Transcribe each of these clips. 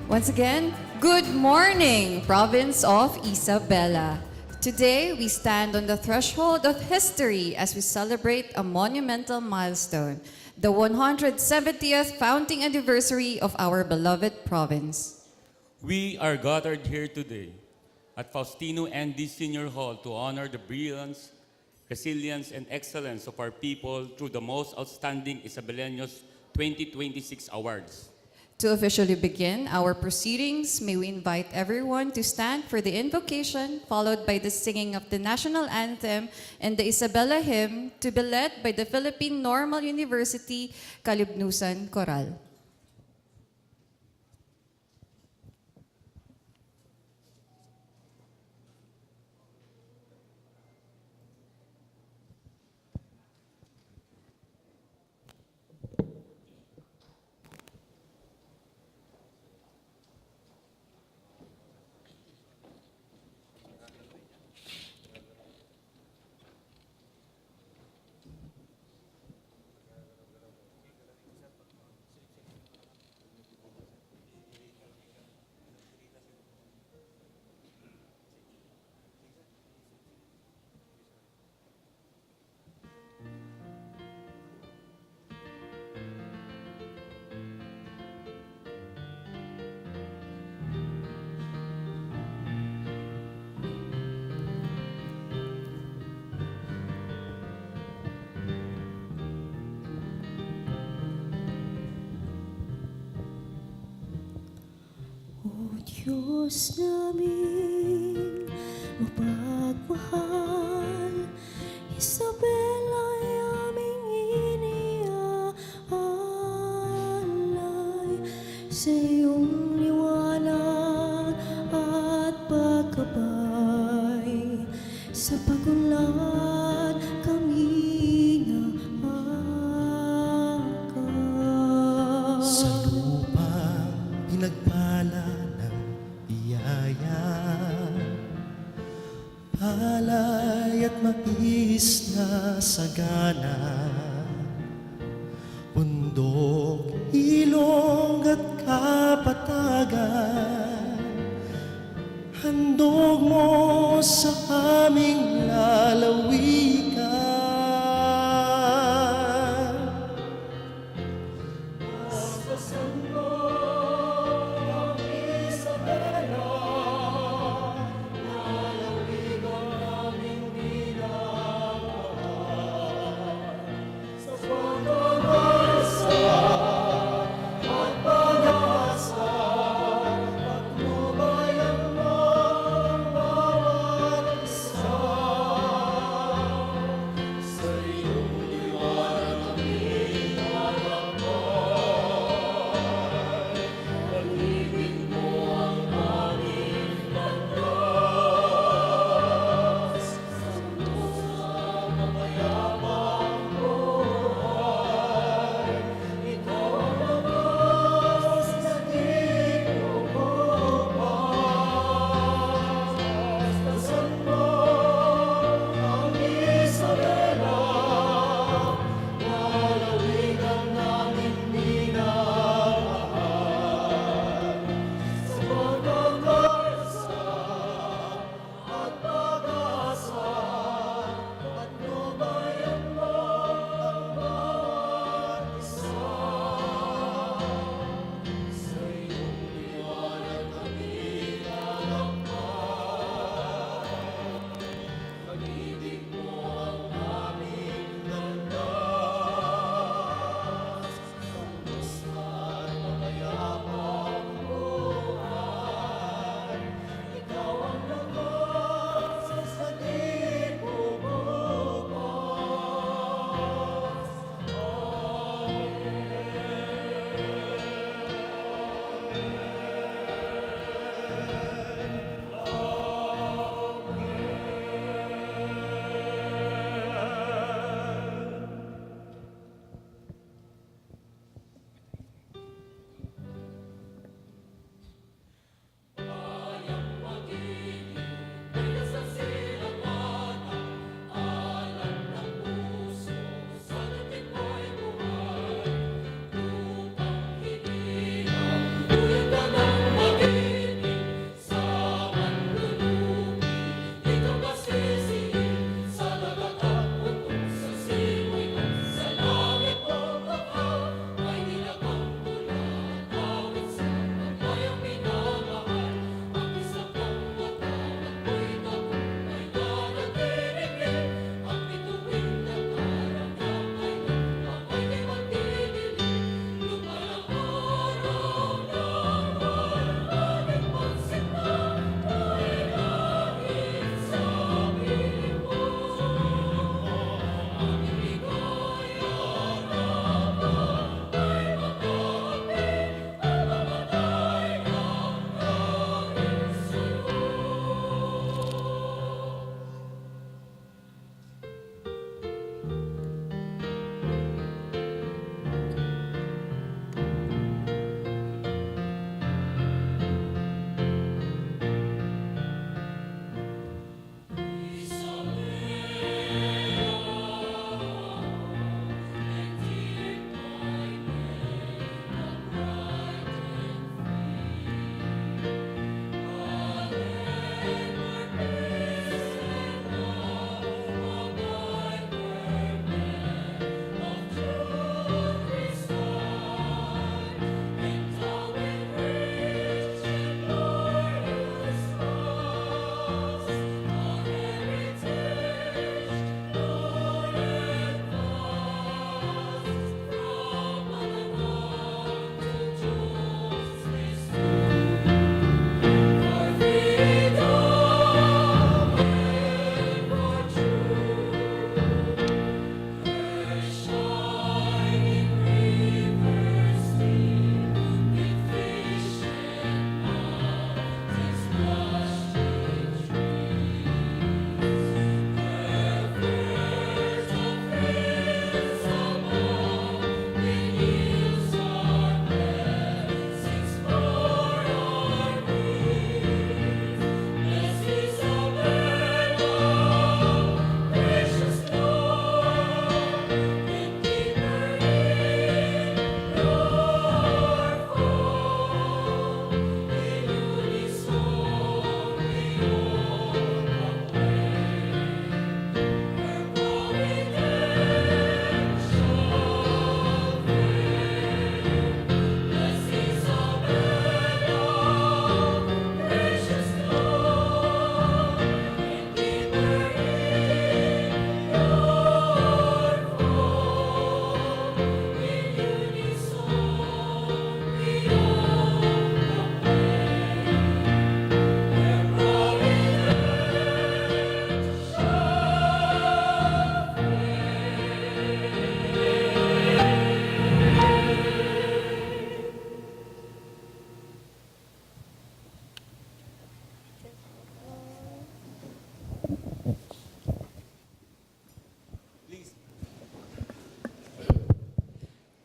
Once again, good morning, province of Isabela. Today, we stand on the threshold of history as we celebrate a monumental milestone, the 170th founding anniversary of our beloved province. We are gathered here today at Faustino Andy Senior Hall to honor the brilliance, resilience, and excellence of our people through the most outstanding Isabelinos 2026 awards. To officially begin our proceedings, may we invite everyone to stand for the invocation, followed by the singing of the national anthem and the Isabela hymn to be led by the Philippine Normal University Kalibnusan Choral. Diyos namin mapagmahal, Isabela ay aming iniaalay sa iyong liwanag at pagkabay. Sa pagunlad kami naangkat. Sa lupa pinagpala palay at mais na sagana, bundok, ilog at kapatagan, handog mo sa aming lalawigan.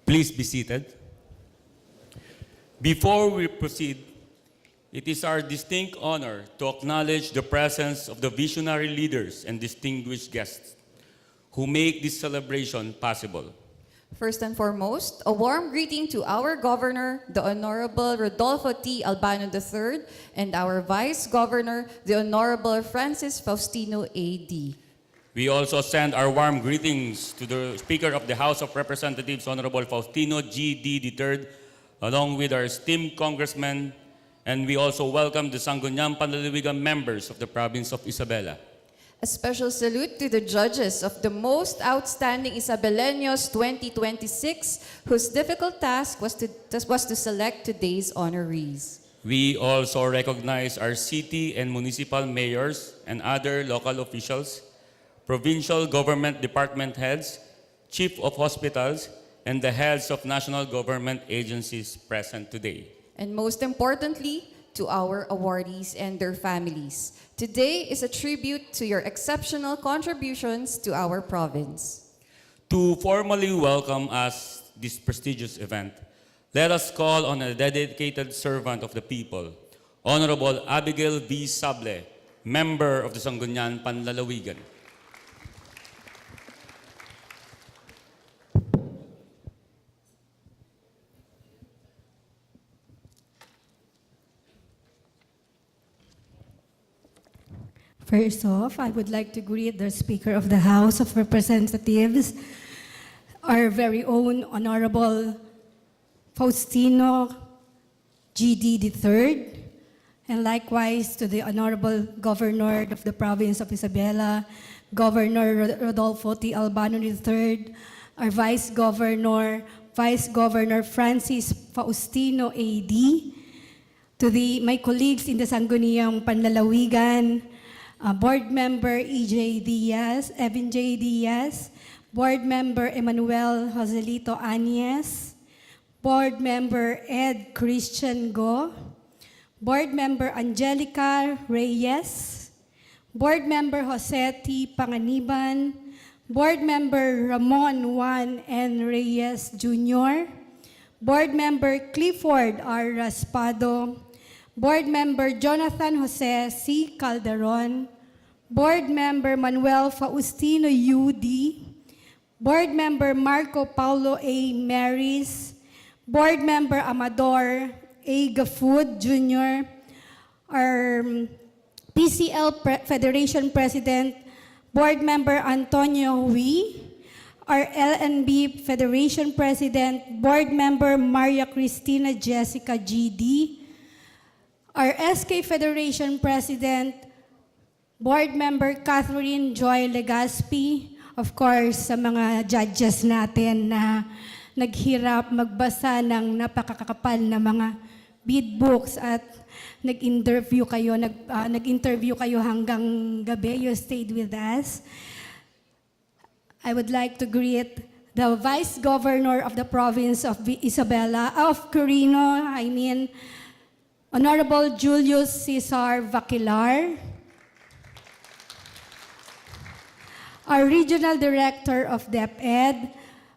Please be seated. Before we proceed, it is our distinct honor to acknowledge the presence of the visionary leaders and distinguished guests who make this celebration possible. First and foremost, a warm greeting to our Governor, the Honorable Rodolfo T. Albano III, and our Vice Governor, the Honorable Francis Faustino A.D. We also send our warm greetings to the Speaker of the House of Representatives, Honorable Faustino G.D. III, along with our esteemed congressmen, and we also welcome the Sangguniang Panlalawigan members of the province of Isabela. A special salute to the judges of the Most Outstanding Isabelinos 2026, whose difficult task was to select today's honorees. We also recognize our city and municipal mayors and other local officials, provincial government department heads, chief of hospitals, and the heads of national government agencies present today. And most importantly, to our awardees and their families. Today is a tribute to your exceptional contributions to our province. To formally welcome us this prestigious event, let us call on a dedicated servant of the people, Honorable Abigail V. Sable, member of the Sangguniang Panlalawigan. First off, I would like to greet the Speaker of the House of Representatives, our very own Honorable Faustino G.D. III, and likewise to the Honorable Governor of the Province of Isabela, Governor Rodolfo T. Albano III, our Vice Governor Francis Faustino A.D., to my colleagues in the Sangguniang Panlalawigan, Board Member Evan J. Diaz, Board Member Emmanuel Joselito Anyes, Board Member Ed Christian Go, Board Member Angelica Reyes, Board Member Jose T. Panganiban, Board Member Ramon Juan N. Reyes Jr., Board Member Clifford R. Raspado, Board Member Jonathan Jose C. Calderon, Board Member Manuel Faustino U.D., Board Member Marco Paulo A. Maris, Board Member Amador A. Gafud Jr., our PCL Federation President, Board Member Antonio Hui, our LNB Federation President, Board Member Maria Cristina Jessica G.D., our SK Federation President, Board Member Catherine Joy Legaspi, of course, sa mga judges natin na naghirap magbasa ng napakakapal na mga bid books at nag-interview kayo hanggang gabi. You stayed with us. I would like to greet the Vice Governor of the Province of Isabela, of Quirino, Honorable Julius Cesar Vaquilar, our Regional Director of DepEd,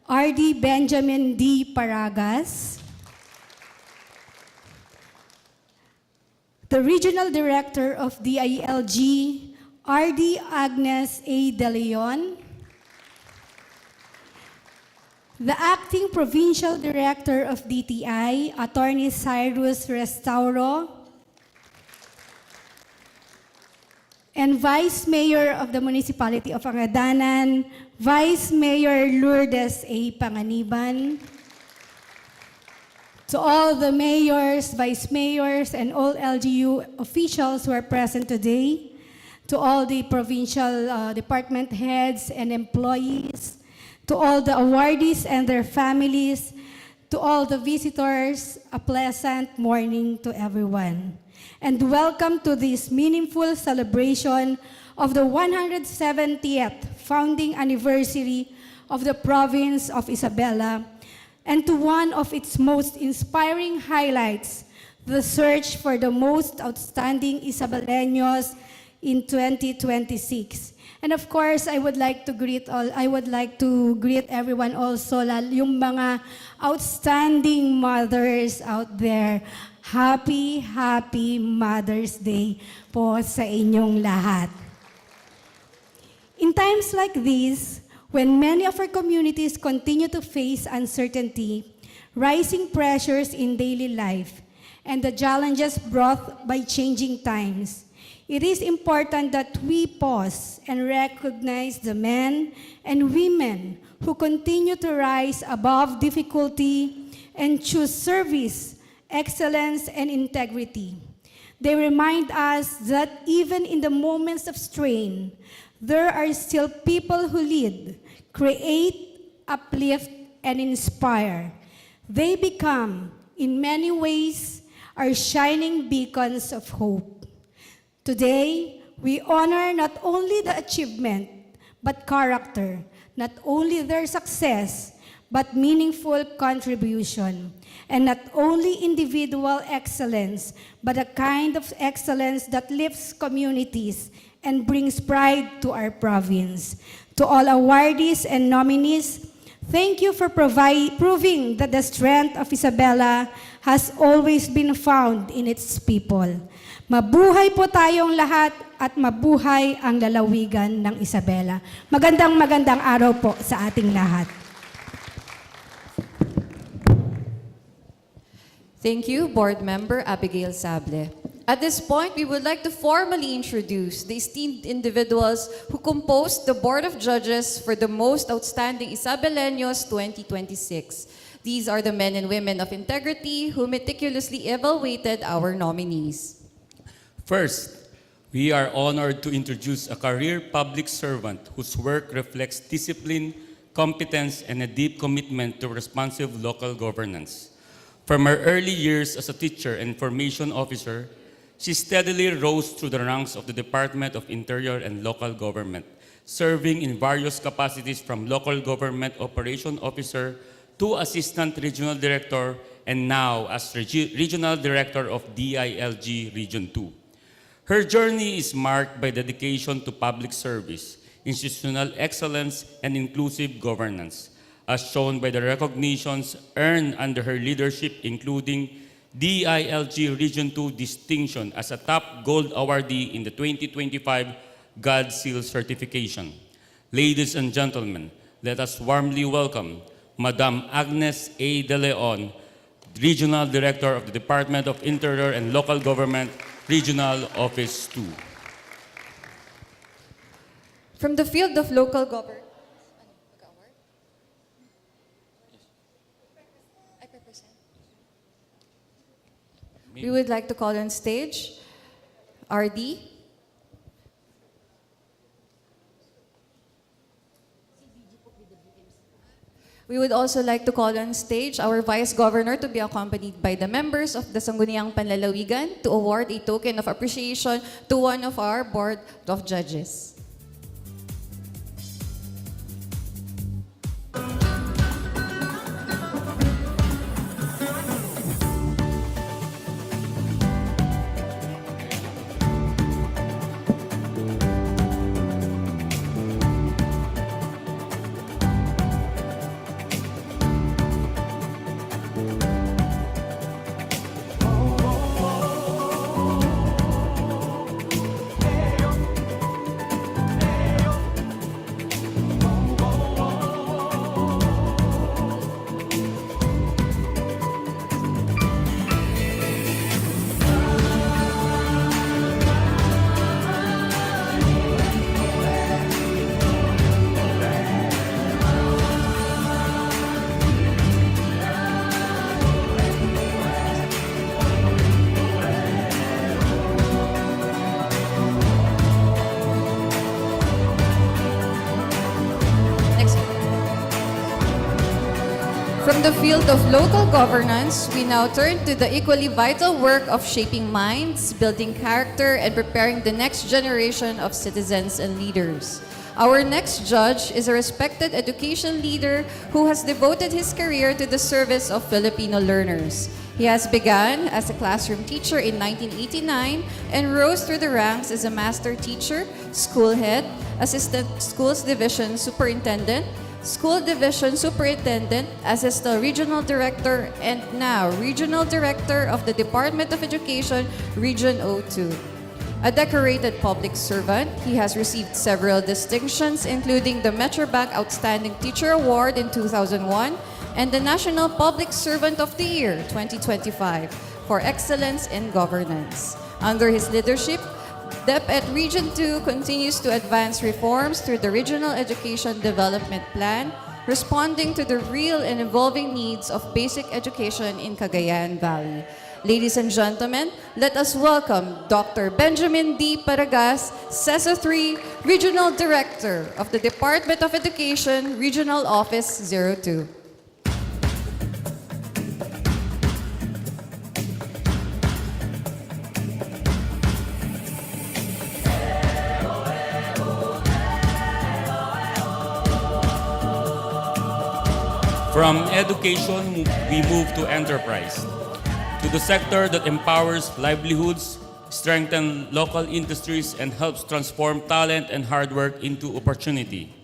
R.D. Benjamin D. Paragas, the Regional Director of DILG, R.D. Agnes A. De Leon, the Acting Provincial Director of DTI, Attorney Cyrus Restauro, and Vice Mayor of the Municipality of Angadanan, Vice Mayor Lourdes A. Panganiban, to all the mayors, vice mayors, and all LGU officials who are present today, to all the provincial department heads and employees, to all the awardees and their families, to all the visitors, a pleasant morning to everyone. And welcome to this meaningful celebration of the 170th founding anniversary of the province of Isabela, and to one of its most inspiring highlights, the search for the most outstanding Isabelinos in 2026. And of course, I would like to greet everyone also, yung mga outstanding mothers out there. Happy Mother's Day po sa inyong lahat. In times like these, when many of our communities continue to face uncertainty, rising pressures in daily life, and the challenges brought by changing times, it is important that we pause and recognize the men and women who continue to rise above difficulty and choose service, excellence, and integrity. They remind us that even in the moments of strain, there are still people who lead, create, uplift, and inspire. They become, in many ways, our shining beacons of hope. Today, we honor not only the achievement, but character, not only their success, but meaningful contribution, and not only individual excellence, but a kind of excellence that lifts communities and brings pride to our province. To all awardees and nominees, thank you for proving that the strength of Isabela has always been found in its people. Mabuhay po tayong lahat at mabuhay ang lalawigan ng Isabela. Magandang araw po sa ating lahat. Thank you, Board Member Abigail Sable. At this point, we would like to formally introduce the esteemed individuals who composed the Board of Judges for the Most Outstanding Isabelinos 2026. These are the men and women of integrity who meticulously evaluated our nominees. First, we are honored to introduce a career public servant whose work reflects discipline, competence, and a deep commitment to responsive local governance. From her early years as a teacher and information officer, she steadily rose through the ranks of the Department of Interior and Local Government, serving in various capacities from Local Government Operation Officer to Assistant Regional Director and now as Regional Director of DILG Region 2. Her journey is marked by dedication to public service, institutional excellence, and inclusive governance, as shown by the recognitions earned under her leadership, including DILG Region 2 distinction as a top gold awardee in the 2025 God Seal certification. Ladies and gentlemen, let us warmly welcome Madam Agnes A. De Leon, Regional Director of the Department of Interior and Local Government, Regional Office 2. From the field of local government, we would like to call on stage RD. We would also like to call on stage our Vice Governor to be accompanied by the members of the Sangguniang Panlalawigan to award a token of appreciation to one of our Board of Judges. From the field of local governance, we now turn to the equally vital work of shaping minds, building character, and preparing the next generation of citizens and leaders. Our next judge is a respected education leader who has devoted his career to the service of Filipino learners. He has begun as a classroom teacher in 1989 and rose through the ranks as a master teacher, school head, assistant schools division superintendent, school division superintendent, assistant regional director, and now regional director of the Department of Education, Region 02. A decorated public servant, he has received several distinctions, including the Metrobank Outstanding Teacher Award in 2001 and the National Public Servant of the Year 2025 for excellence in governance. Under his leadership, DEP at Region 2 continues to advance reforms through the Regional Education Development Plan, responding to the real and evolving needs of basic education in Cagayan Valley. Ladies and gentlemen, let us welcome Dr. Benjamin D. Paragas, CESA 3 Regional Director of the Department of Education, Regional Office 02. From education, we move to enterprise, to the sector that empowers livelihoods, strengthens local industries, and helps transform talent and hard work into opportunity.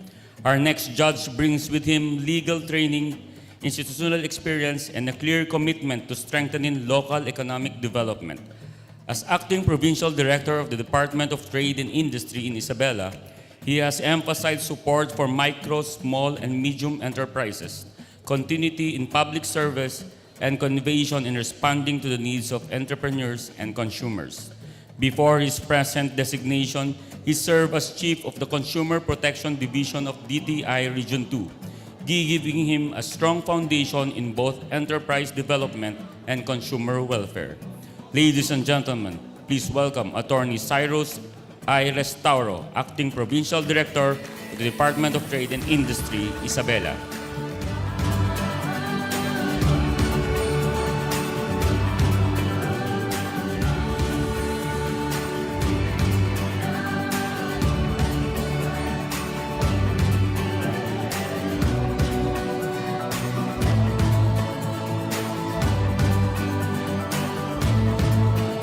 Our next judge brings with him legal training, institutional experience, and a clear commitment to strengthening local economic development. As acting provincial director of the Department of Trade and Industry in Isabela, he has emphasized support for micro, small, and medium enterprises, continuity in public service, and innovation in responding to the needs of entrepreneurs and consumers. Before his present designation, he served as Chief of the Consumer Protection Division of DTI Region 2, giving him a strong foundation in both enterprise development and consumer welfare. Ladies and gentlemen, please welcome Attorney Cyrus I. Restauro, Acting Provincial Director of the Department of Trade and Industry, Isabela.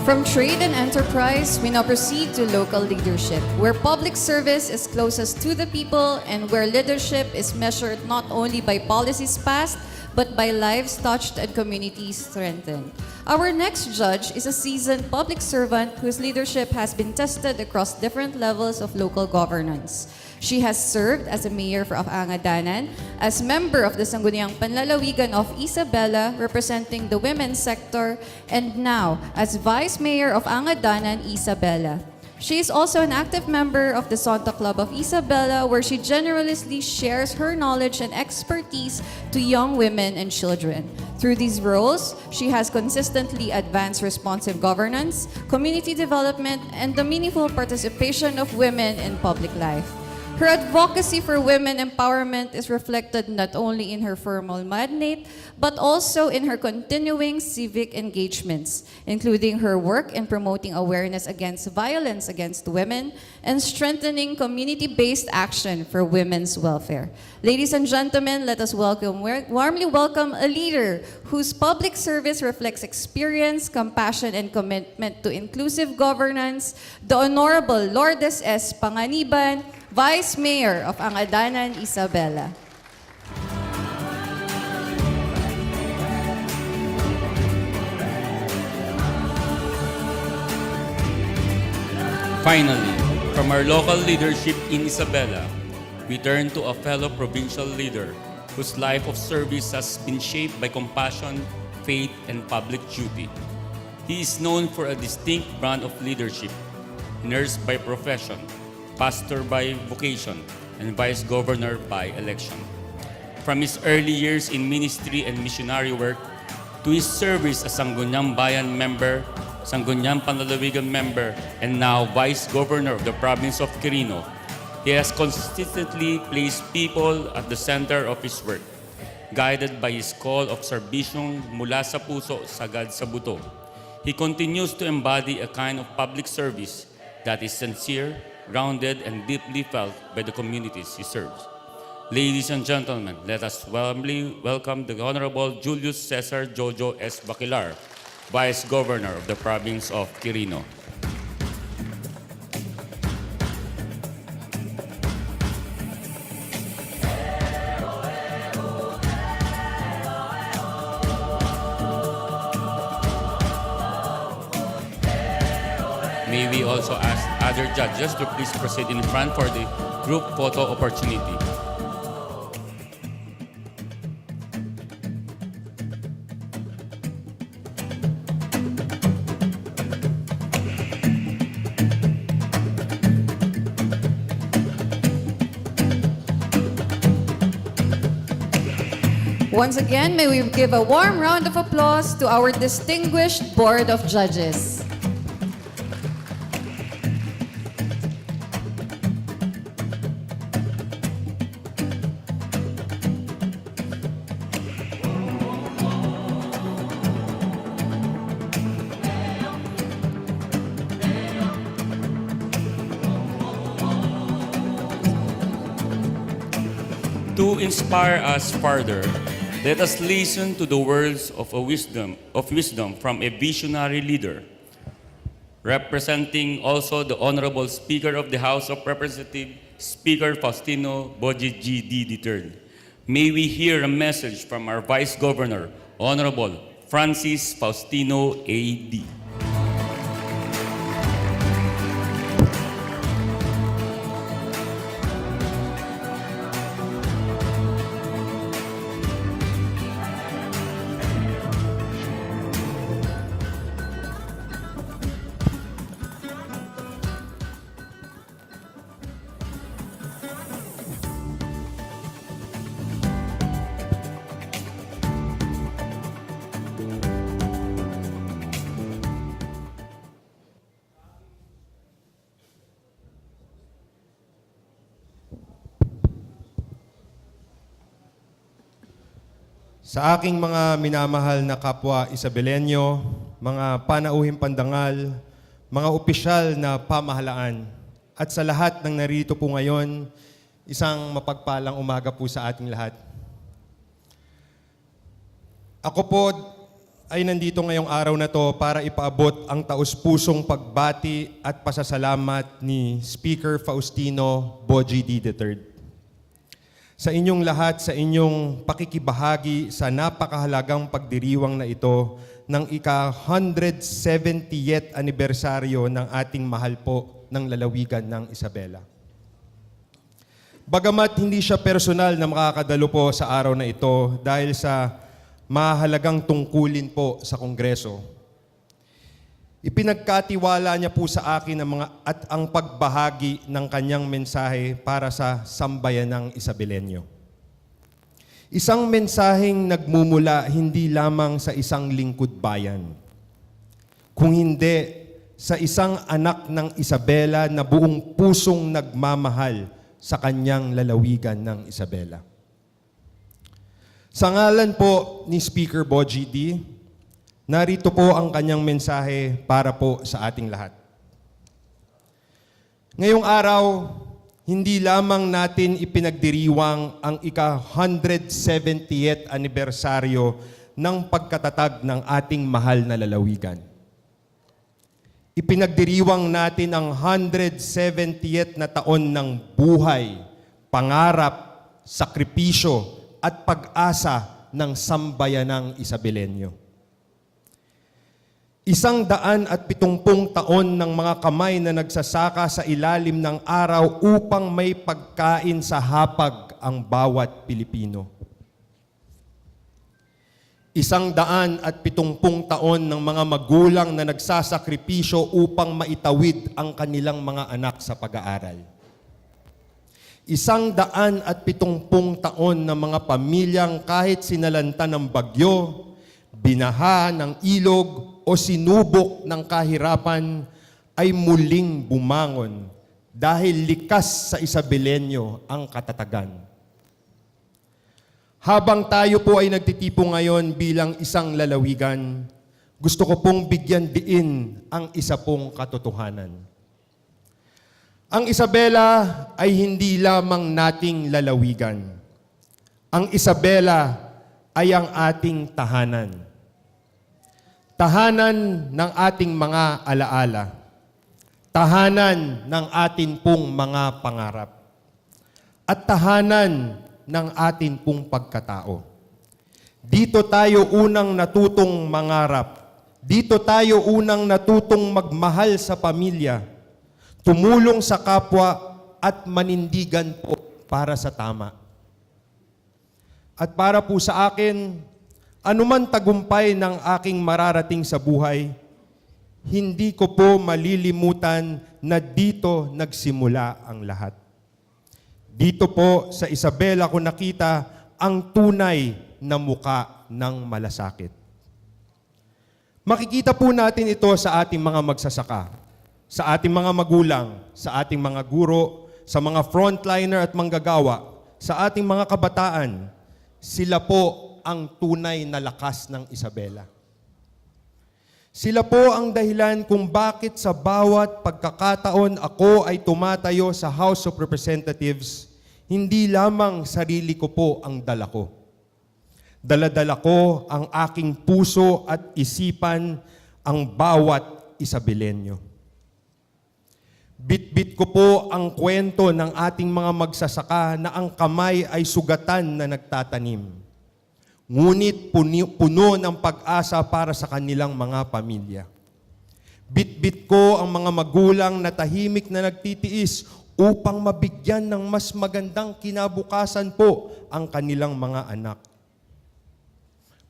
From trade and enterprise, we now proceed to local leadership, where public service is closest to the people and where leadership is measured not only by policies passed, but by lives touched and communities strengthened. Our next judge is a seasoned public servant whose leadership has been tested across different levels of local governance. She has served as a mayor of Angadanan, as member of the Sangguniang Panlalawigan of Isabela, representing the women's sector, and now as vice mayor of Angadanan, Isabela. She is also an active member of the Santa Club of Isabela, where she generously shares her knowledge and expertise to young women and children. Through these roles, she has consistently advanced responsive governance, community development, and the meaningful participation of women in public life. Her advocacy for women empowerment is reflected not only in her formal mandate, but also in her continuing civic engagements, including her work in promoting awareness against violence against women and strengthening community-based action for women's welfare. Ladies and gentlemen, let us warmly welcome a leader whose public service reflects experience, compassion, and commitment to inclusive governance, the Honorable Lourdes S. Panganiban, Vice Mayor of Angadanan, Isabela. Finally, from our local leadership in Isabela, we turn to a fellow provincial leader whose life of service has been shaped by compassion, faith, and public duty. He is known for a distinct brand of leadership, nurse by profession, pastor by vocation, and vice governor by election. From his early years in ministry and missionary work to his service as Sangguniang Bayan member, Sangguniang Panlalawigan member, and now vice governor of the province of Quirino, he has consistently placed people at the center of his work, guided by his call of serbisyong mula sa puso, sagad sa buto. He continues to embody a kind of public service that is sincere, grounded and deeply felt by the communities he serves. Ladies and gentlemen, let us warmly welcome the Honorable Julius Cesar Jojo S. Baquilar, Vice Governor of the Province of Quirino. May we also ask other judges to please proceed in front for the group photo opportunity. Once again, may we give a warm round of applause to our distinguished Board of Judges. To inspire us further, let us listen to the words of wisdom from a visionary leader, representing also the Honorable Speaker of the House of Representatives, Speaker Faustino Boji G.D. III. May we hear a message from our Vice Governor, Honorable Francis Faustino A.D. Sa aking mga minamahal na kapwa Isabelenyo, mga panauhing pandangal, mga opisyal na pamahalaan, at sa lahat ng narito po ngayon, isang mapagpalang umaga po sa ating lahat. Ako po ay nandito ngayong araw na to para ipaabot ang taus-pusong pagbati at pasasalamat ni Speaker Faustino Boji D. III. Sa inyong lahat, sa inyong pakikibahagi sa napakahalagang pagdiriwang na ito ng ika-170th anibersaryo ng ating mahal po ng lalawigan ng Isabela. Bagamat hindi siya personal na makakadalo po sa araw na ito dahil sa mahalagang tungkulin po sa Kongreso, ipinagkatiwala niya po sa akin ang pagbahagi ng kanyang mensahe para sa sambayanang Isabelenyo. Isang mensaheng nagmumula hindi lamang sa isang lingkod bayan, kung hindi sa isang anak ng Isabela na buong pusong nagmamahal sa kanyang lalawigan ng Isabela. Sa ngalan po ni Speaker Boji D., narito po ang kanyang mensahe para po sa ating lahat. Ngayong araw, hindi lamang natin ipinagdiriwang ang ika-170th anibersaryo ng pagkatatag ng ating mahal na lalawigan. Ipinagdiriwang natin ang 170th na taon ng buhay, pangarap, sakripisyo at pag-asa ng sambayanang Isabelenyo. 170 taon ng mga kamay na nagsasaka sa ilalim ng araw upang may pagkain sa hapag ang bawat Pilipino. 170 taon ng mga magulang na nagsasakripisyo upang maitawid ang kanilang mga anak sa pag-aaral. 170 taon ng mga pamilyang kahit sinalanta ng bagyo, binaha ng ilog, o sinubok ng kahirapan ay muling bumangon dahil likas sa Isabelenyo ang katatagan. Habang tayo po ay nagtitipo ngayon bilang isang lalawigan, gusto ko pong bigyan diin ang isa pong katotohanan. Ang Isabela ay hindi lamang nating lalawigan. Ang Isabela ay ang ating tahanan. Tahanan ng ating mga alaala. Tahanan ng atin pong mga pangarap. At tahanan ng atin pong pagkatao. Dito tayo unang natutong mangarap. Dito tayo unang natutong magmahal sa pamilya, tumulong sa kapwa at manindigan po para sa tama. At para po sa akin, anuman tagumpay ng aking mararating sa buhay, hindi ko po malilimutan na dito nagsimula ang lahat. Dito po sa Isabela ko nakita ang tunay na muka ng malasakit. Makikita po natin ito sa ating mga magsasaka, sa ating mga magulang, sa ating mga guro, sa mga frontliner at manggagawa, sa ating mga kabataan. Sila po ang tunay na lakas ng Isabela. Sila po ang dahilan kung bakit sa bawat pagkakataon ako ay tumatayo sa House of Representatives, hindi lamang sarili ko po ang dala ko. Dala-dala ko ang aking puso at isipan, ang bawat Isabelenyo. Bit-bit ko po ang kwento ng ating mga magsasaka na ang kamay ay sugatan na nagtatanim. Ngunit puno ng pag-asa para sa kanilang mga pamilya. Bit-bit ko ang mga magulang na tahimik na nagtitiis upang mabigyan ng mas magandang kinabukasan po ang kanilang mga anak.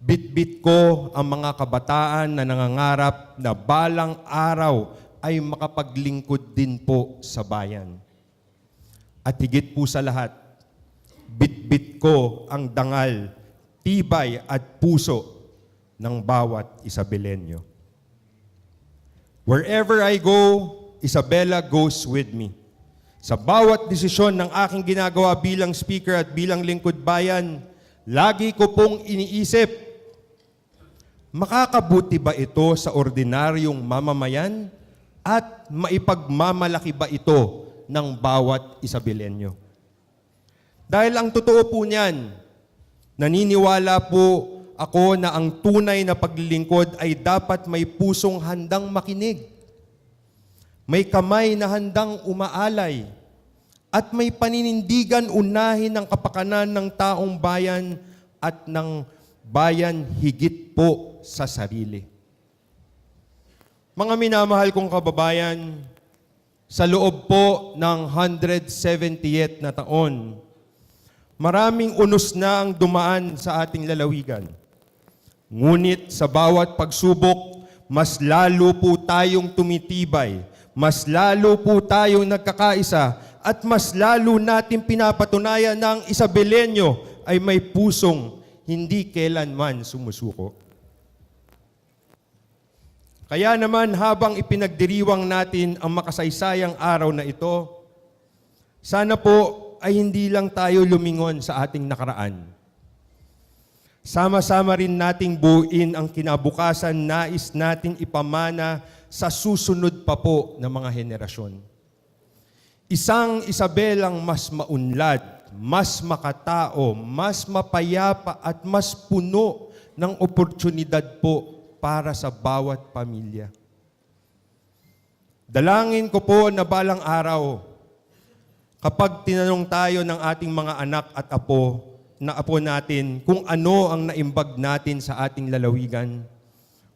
Bit-bit ko ang mga kabataan na nangangarap na balang araw ay makapaglingkod din po sa bayan. At higit po sa lahat, bit-bit ko ang dangal, tibay at puso ng bawat Isabelenyo. Wherever I go, Isabela goes with me. Sa bawat desisyon ng aking ginagawa bilang speaker at bilang lingkod bayan, lagi ko pong iniisip, makakabuti ba ito sa ordinaryong mamamayan at maipagmamalaki ba ito ng bawat Isabelenyo? Dahil ang totoo po niyan, naniniwala po ako na ang tunay na paglilingkod ay dapat may pusong handang makinig, may kamay na handang umaalay, at may paninindigan unahin ng kapakanan ng taong bayan at ng bayan higit po sa sarili. Mga minamahal kong kababayan, sa loob po ng 178 na taon, maraming unos na ang dumaan sa ating lalawigan. Ngunit sa bawat pagsubok, mas lalo po tayong tumitibay, mas lalo po tayong nagkakaisa, at mas lalo natin pinapatunayan na ang Isabelenyo ay may pusong hindi kailanman sumusuko. Kaya naman habang ipinagdiriwang natin ang makasaysayang araw na ito, sana po ay hindi lang tayo lumingon sa ating nakaraan. Sama-sama rin nating buuin ang kinabukasan nais nating ipamana sa susunod pa po na mga henerasyon. Isang Isabelang mas maunlad, mas makatao, mas mapayapa at mas puno ng oportunidad po para sa bawat pamilya. Dalangin ko po na balang araw, kapag tinanong tayo ng ating mga anak at apo natin kung ano ang naimbag natin sa ating lalawigan,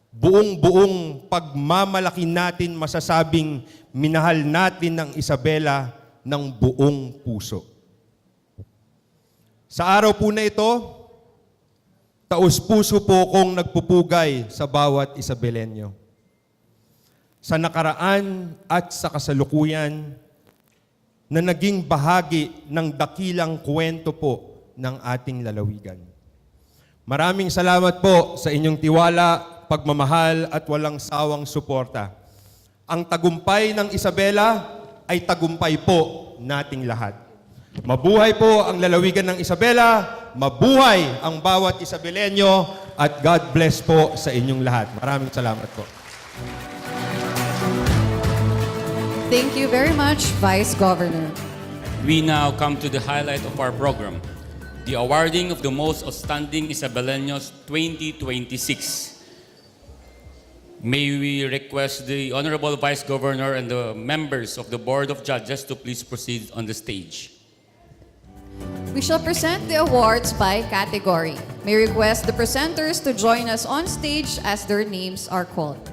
buong-buong pagmamalaki natin masasabing minahal natin ng Isabela ng buong puso. Sa araw po na ito, taos-puso po kong nagpupugay sa bawat Isabelenyo. Sa nakaraan at sa kasalukuyan na naging bahagi ng dakilang kwento po ng ating lalawigan. Maraming salamat po sa inyong tiwala, pagmamahal at walang sawang suporta. Ang tagumpay ng Isabela ay tagumpay po nating lahat. Mabuhay po ang lalawigan ng Isabela, mabuhay ang bawat Isabelenyo, at God bless po sa inyong lahat. Maraming salamat po. Thank you very much, Vice Governor. We now come to the highlight of our program, the awarding of the most outstanding Isabelinos 2026. May we request the Honorable Vice Governor and the members of the Board of Judges to please proceed on the stage. We shall present the awards by category. May request the presenters to join us on stage as their names are called.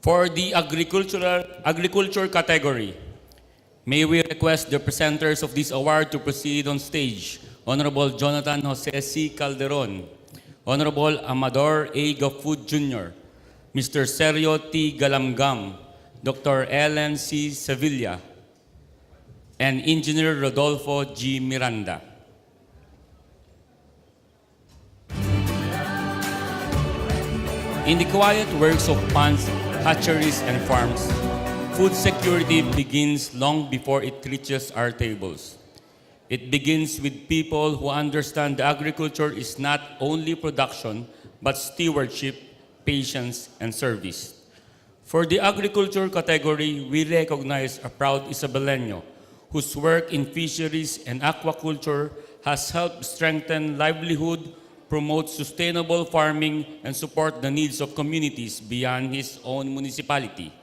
For the agriculture category, may we request the presenters of this award to proceed on stage. Honorable Jonathan Jose C. Calderon, Honorable Amador A. Gafud Jr., Mr. Sergio T. Galamgam, Dr. Ellen C. Sevilla, and Engineer Rodolfo G. Miranda. In the quiet works of ponds, hatcheries, and farms, food security begins long before it reaches our tables. It begins with people who understand that agriculture is not only production, but stewardship, patience, and service. For the agriculture category, we recognize a proud Isabeleno whose work in fisheries and aquaculture has helped strengthen livelihood, promote sustainable farming, and support the needs of communities beyond his own municipality.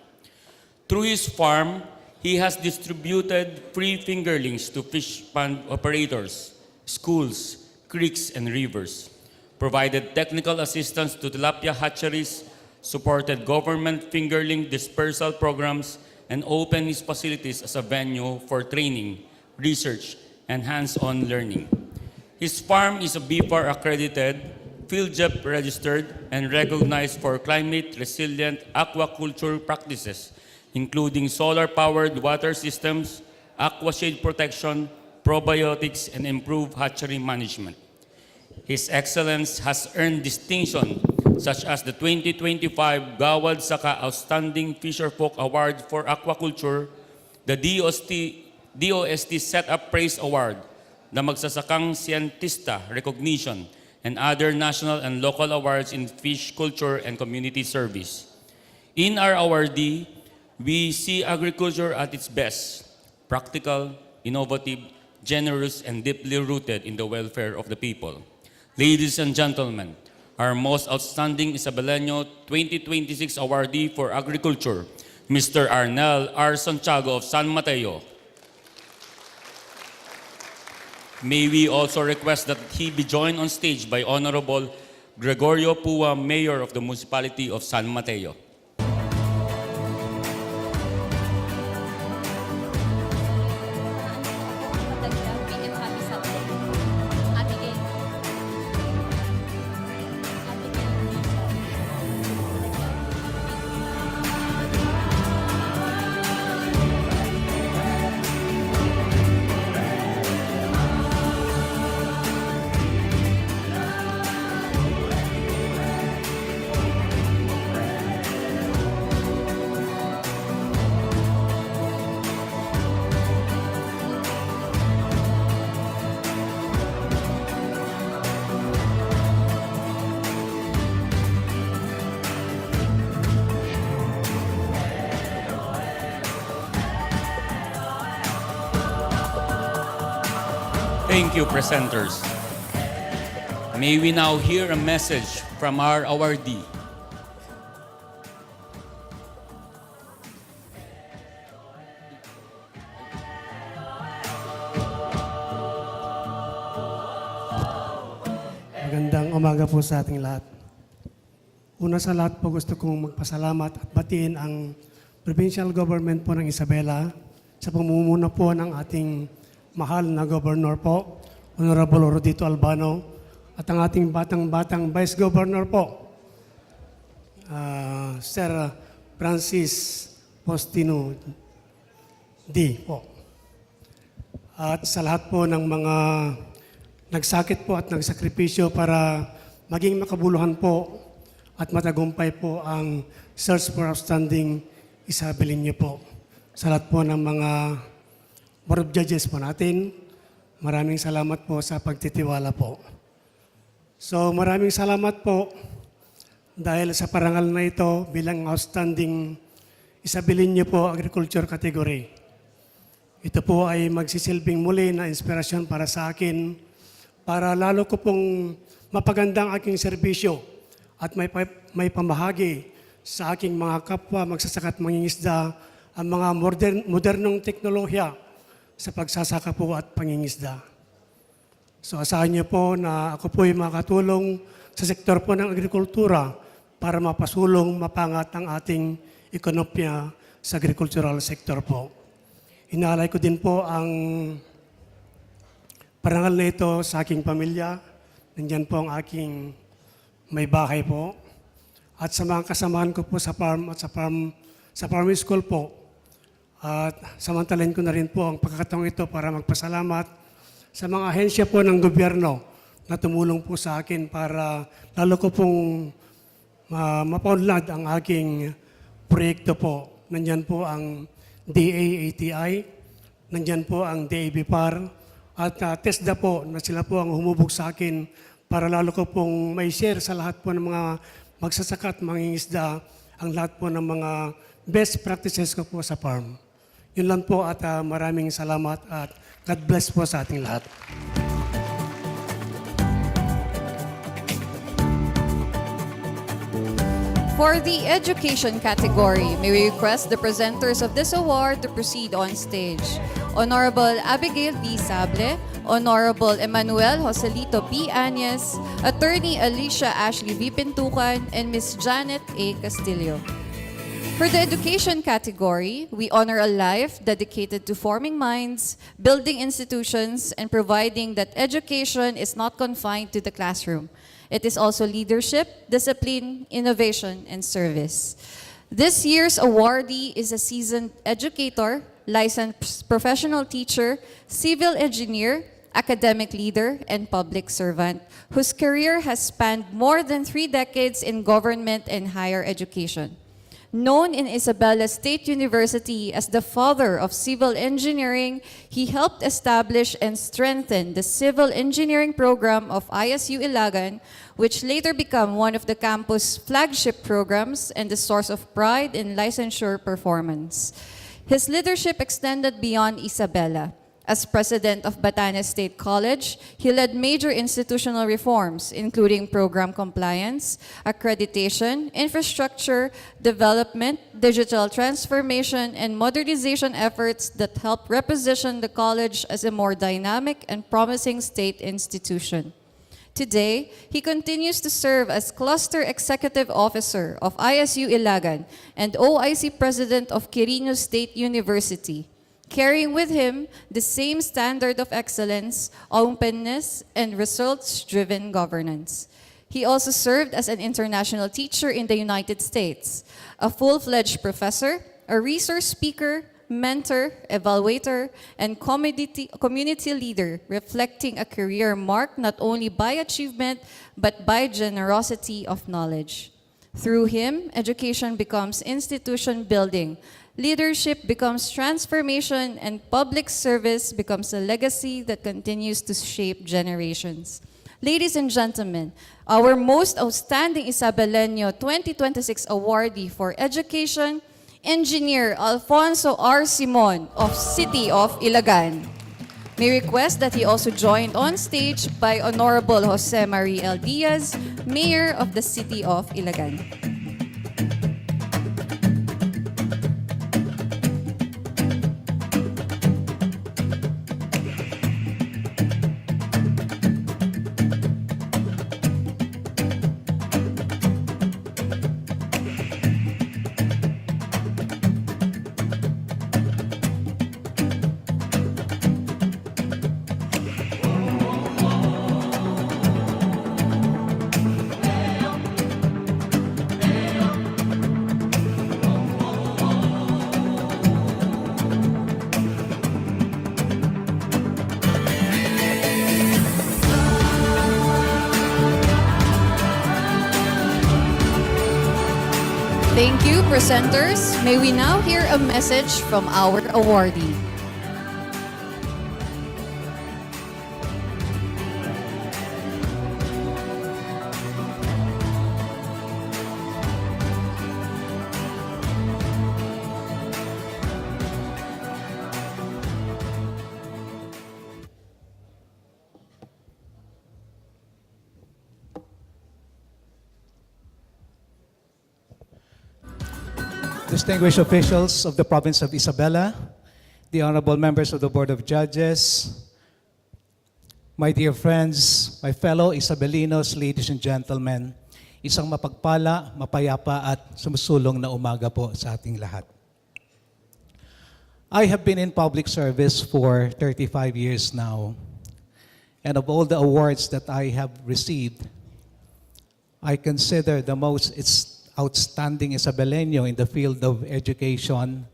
Through his farm, he has distributed free fingerlings to fish pond operators, schools, creeks, and rivers, provided technical assistance to tilapia hatcheries, supported government fingerling dispersal programs, and opened his facilities as a venue for training, research, and hands-on learning. His farm is a BFAR accredited, FieldJEP registered, and recognized for climate-resilient aquaculture practices, including solar-powered water systems, aquashade protection, probiotics, and improved hatchery management. His excellence has earned distinction such as the 2025 Gawad Saka Outstanding Fisherfolk Award for Aquaculture, the DOST Setup Praise Award, the Magsasakang Scientista Recognition, and other national and local awards in fish culture and community service. In our awardee, we see agriculture at its best, practical, innovative, generous, and deeply rooted in the welfare of the people. Ladies and gentlemen, our most outstanding Isabeleno 2026 awardee for agriculture, Mr. Arnel R. Santiago of San Mateo. May we also request that he be joined on stage by Honorable Gregorio Pua, Mayor of the Municipality of San Mateo. Thank you, presenters. May we now hear a message from our awardee. Magandang umaga po sa ating lahat. Una sa lahat po gusto kong magpasalamat at batiin ang provincial government po ng Isabela sa pamumuno po ng ating mahal na Governor po, Honorable Rodito Albano, at ang ating batang-batang Vice Governor po, Sir Francis Postino D. po. At sa lahat po ng mga nagsakit po at nagsakripisyo para maging makabuluhan po at matagumpay po ang Search for Outstanding Isabelino po. Sa lahat po ng mga Board of Judges po natin, maraming salamat po sa pagtitiwala po. So maraming salamat po dahil sa parangal na ito bilang outstanding Isabelino po agriculture category. Ito po ay magsisilbing muli na inspirasyon para sa akin para lalo ko pong mapagandang aking serbisyo at may pamahagi sa aking mga kapwa magsasaka at mangingisda ang mga modernong teknolohiya sa pagsasaka po at pangingisda. So asahan niyo po na ako po ay makatulong sa sektor po ng agrikultura para mapasulong, mapangat ang ating ekonomiya sa agricultural sector po. Inaalay ko din po ang parangal na ito sa aking pamilya. Nandyan po ang aking may bahay po. At sa mga kasamahan ko po sa farm at sa farm school po. At samantalin ko na rin po ang pagkakataong ito para magpasalamat sa mga ahensya po ng gobyerno na tumulong po sa akin para lalo ko pong mapaunlad ang aking proyekto po. Nandyan po ang DAATI, nandyan po ang DABPAR, at TESDA po na sila po ang humubog sa akin para lalo ko pong may share sa lahat po ng mga magsasaka at mangingisda ang lahat po ng mga best practices ko po sa farm. Yun lang po at maraming salamat at God bless po sa ating lahat. For the education category, may we request the presenters of this award to proceed on stage. Honorable Abigail B. Sable, Honorable Emmanuel Joselito P. Anyes, Attorney Alicia Ashley V. Pintukan, and Ms. Janet A. Castillo. For the education category, we honor a life dedicated to forming minds, building institutions, and providing that education is not confined to the classroom. It is also leadership, discipline, innovation, and service. This year's awardee is a seasoned educator, licensed professional teacher, civil engineer, academic leader, and public servant, whose career has spanned more than 3 decades in government and higher education. Known in Isabela State University as the father of civil engineering, he helped establish and strengthen the civil engineering program of ISU Ilagan, which later became one of the campus' flagship programs and the source of pride in licensure performance. His leadership extended beyond Isabela. As president of Batanes State College, he led major institutional reforms, including program compliance, accreditation, infrastructure, development, digital transformation, and modernization efforts that helped reposition the college as a more dynamic and promising state institution. Today, he continues to serve as Cluster Executive Officer of ISU Ilagan and OIC President of Quirino State University, carrying with him the same standard of excellence, openness, and results-driven governance. He also served as an international teacher in the United States, a full-fledged professor, a resource speaker, mentor, evaluator, and community leader, reflecting a career marked not only by achievement, but by generosity of knowledge. Through him, education becomes institution building, leadership becomes transformation, and public service becomes a legacy that continues to shape generations. Ladies and gentlemen, our most outstanding Isabelino 2026 awardee for education, Engineer Alfonso R. Simon of City of Ilagan. May request that he also joined on stage by Honorable Jose Marie L. Diaz, Mayor of the City of Ilagan. Thank you, presenters. May we now hear a message from our awardee. distinguished officials of the province of Isabela, the honorable members of the Board of Judges, my dear friends, my fellow Isabelinos, ladies and gentlemen, isang mapagpala, mapayapa at sumusulong na umaga po sa ating lahat. I have been in public service for 35 years now, and of all the awards that I have received, I consider the most outstanding Isabeleno in the field of education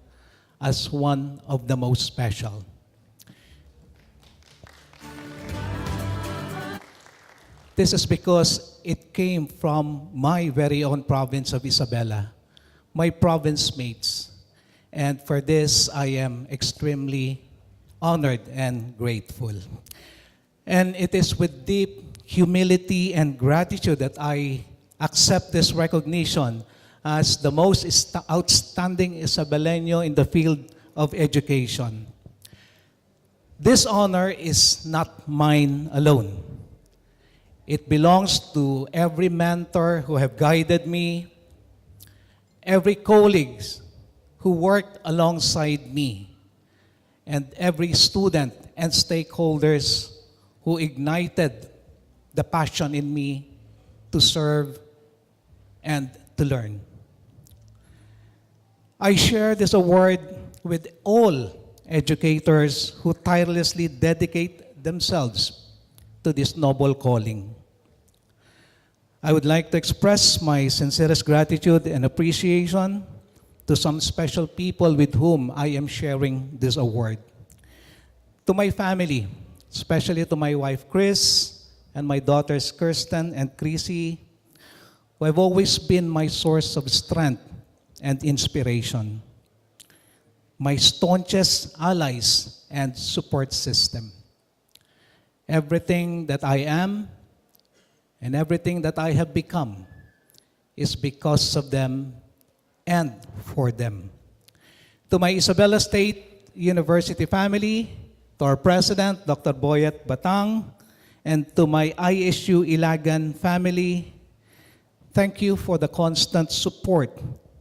as one of the most special. This is because it came from my very own province of Isabela, my province mates. And for this, I am extremely honored and grateful. And it is with deep humility and gratitude that I accept this recognition as the most outstanding Isabeleno in the field of education. This honor is not mine alone. It belongs to every mentor who have guided me, every colleague who worked alongside me, and every student and stakeholders who ignited the passion in me to serve and to learn. I share this award with all educators who tirelessly dedicate themselves to this noble calling. I would like to express my sincerest gratitude and appreciation to some special people with whom I am sharing this award. To my family, especially to my wife Chris and my daughters Kirsten and Chrissy, who have always been my source of strength and inspiration, my staunchest allies and support system. Everything that I am and everything that I have become is because of them and for them. To my Isabela State University family, to our president, Dr. Boyet Batang, and to my ISU Ilagan family, thank you for the constant support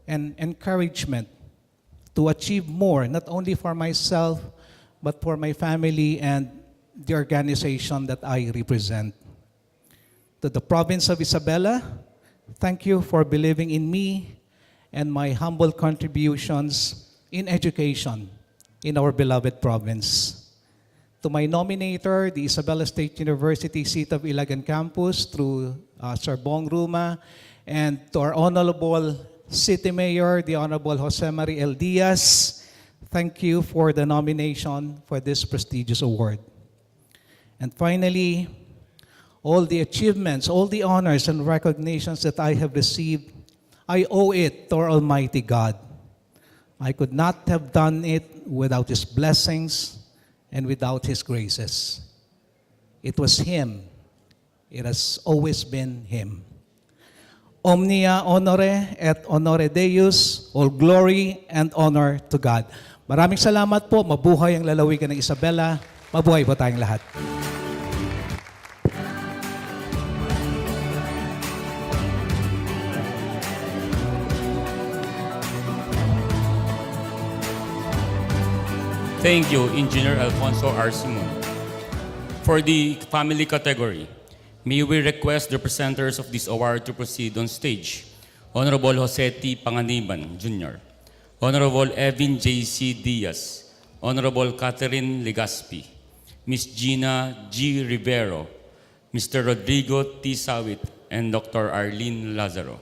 and encouragement to achieve more, not only for myself, but for my family and the organization that I represent. To the province of Isabela, thank you for believing in me and my humble contributions in education in our beloved province. To my nominator, the Isabela State University seat of Ilagan campus through Sir Bong Ruma, and to our Honorable City Mayor, the Honorable Jose Marie L. Diaz, thank you for the nomination for this prestigious award. And finally, all the achievements, all the honors and recognitions that I have received, I owe it to our Almighty God. I could not have done it without His blessings and without His graces. It was Him. It has always been Him. Omnia honore et honore Deus, all glory and honor to God. Maraming salamat po. Mabuhay ang lalawigan ng Isabela. Mabuhay po tayong lahat. Thank you, Engineer Alfonso R. Simon. For the family category, may we request the presenters of this award to proceed on stage. Honorable Jose T. Panganiban, Jr., Honorable Evin J.C. Diaz, Honorable Catherine Legaspi, Ms. Gina G. Rivero, Mr. Rodrigo T. Sawit, and Dr. Arlene Lazaro.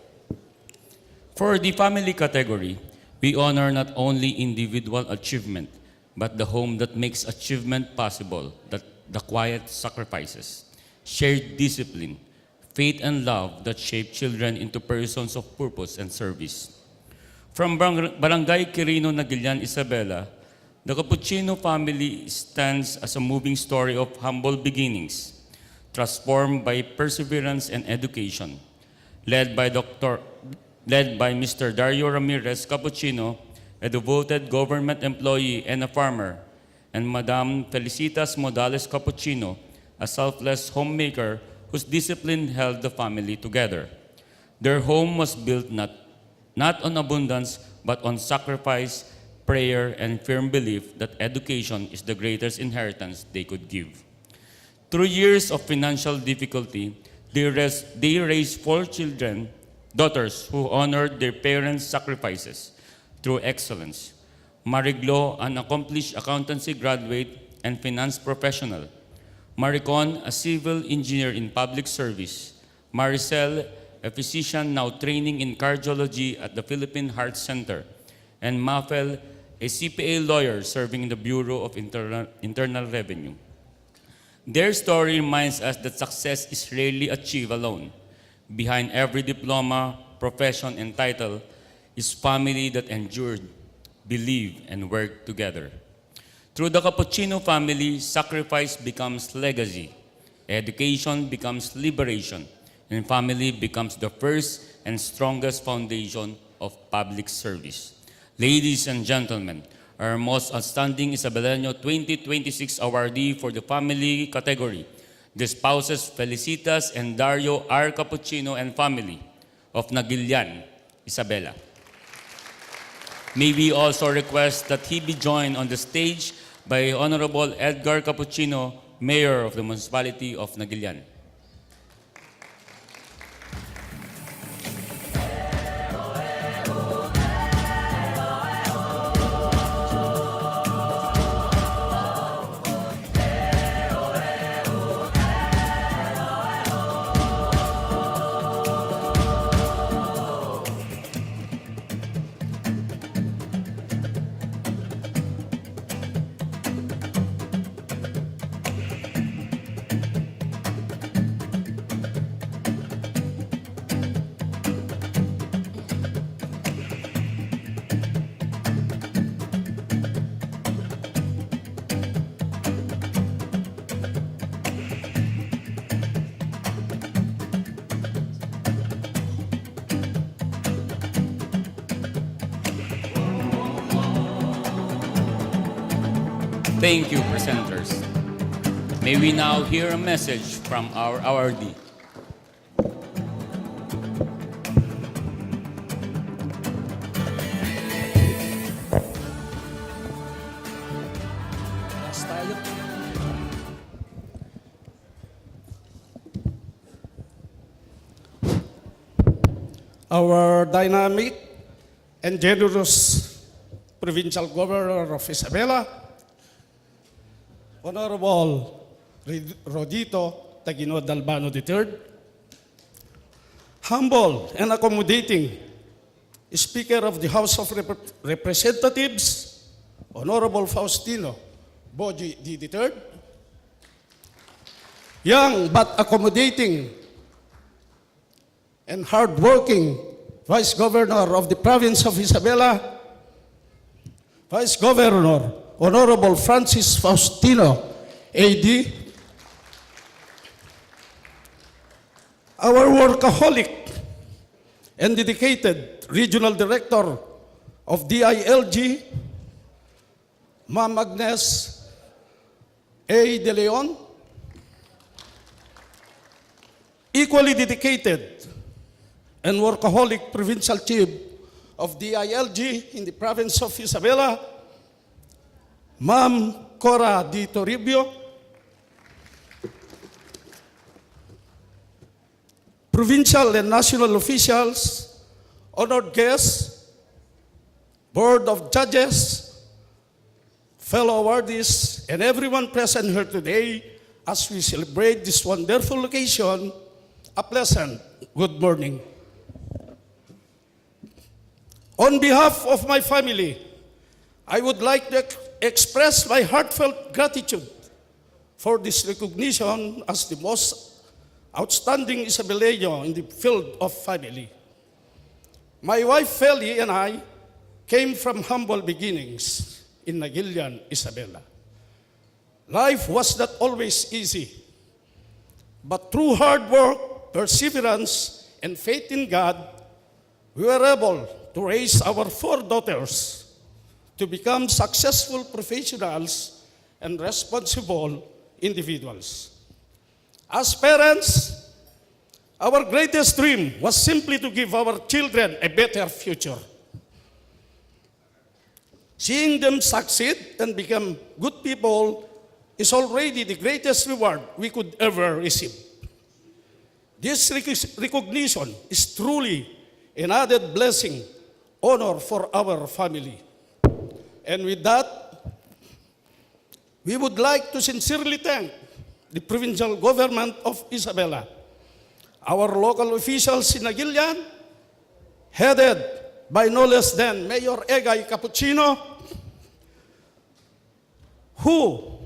For the family category, we honor not only individual achievement, but the home that makes achievement possible, that the quiet sacrifices, shared discipline, faith and love that shape children into persons of purpose and service. From Barangay Quirino, Nagilian, Isabela, the Cappuccino family stands as a moving story of humble beginnings, transformed by perseverance and education, led by Mr. Dario Ramirez Cappuccino, a devoted government employee and a farmer, and Madame Felicitas Modales Cappuccino, a selfless homemaker whose discipline held the family together. Their home was built not on abundance, but on sacrifice, prayer, and firm belief that education is the greatest inheritance they could give. Through years of financial difficulty, they raised 4 daughters who honored their parents' sacrifices through excellence. Mariglo, an accomplished accountancy graduate and finance professional. Maricon, a civil engineer in public service. Maricel, a physician now training in cardiology at the Philippine Heart Center. And Mafel, a CPA lawyer serving in the Bureau of Internal Revenue. Their story reminds us that success is rarely achieved alone. Behind every diploma, profession, and title is family that endured, believed, and worked together. Through the Cappuccino family, sacrifice becomes legacy, education becomes liberation, and family becomes the first and strongest foundation of public service. Ladies and gentlemen, our most outstanding Isabelino 2026 awardee for the family category, the spouses Felicitas and Dario R. Cappuccino and family of Nagilian, Isabela. May we also request that he be joined on the stage by Honorable Edgar Cappuccino, Mayor of the Municipality of Nagilian. Thank you, presenters. May we now hear a message from our awardee. Our dynamic and generous Provincial Governor of Isabela, Honorable Rodito Taguinod Albano III, humble and accommodating Speaker of the House of Representatives, Honorable Faustino Boji D. III, young but accommodating and hardworking Vice Governor of the Province of Isabela, Vice Governor Honorable Francis Faustino A.D., our workaholic and dedicated Regional Director of DILG, Ma'am Agnes A. De Leon, equally dedicated and workaholic Provincial Chief of DILG in the Province of Isabela, Ma'am Cora Di Toribio, provincial and national officials, honored guests, Board of Judges, fellow awardees, and everyone present here today as we celebrate this wonderful occasion, a pleasant good morning. On behalf of my family, I would like to express my heartfelt gratitude for this recognition as the most outstanding Isabelino in the field of family. My wife Feli and I came from humble beginnings in Nagilian, Isabela. Life was not always easy, but through hard work, perseverance, and faith in God, we were able to raise our 4 daughters to become successful professionals and responsible individuals. As parents, our greatest dream was simply to give our children a better future. Seeing them succeed and become good people is already the greatest reward we could ever receive. This recognition is truly an added blessing, honor for our family. And with that, we would like to sincerely thank the provincial government of Isabela, our local officials in Aguilian, headed by no less than Mayor Egay Cappuccino, who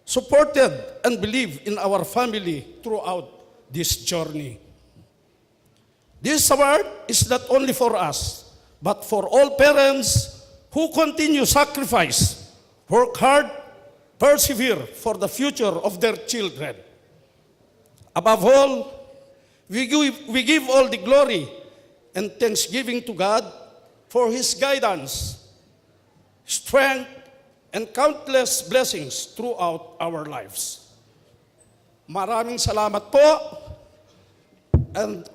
supported and believed in our family throughout this journey. This award is not only for us, but for all parents who continue sacrifice, work hard, persevere for the future of their children. Above all, we give all the glory and thanksgiving to God for His guidance, strength, and countless blessings throughout our lives. Maraming salamat po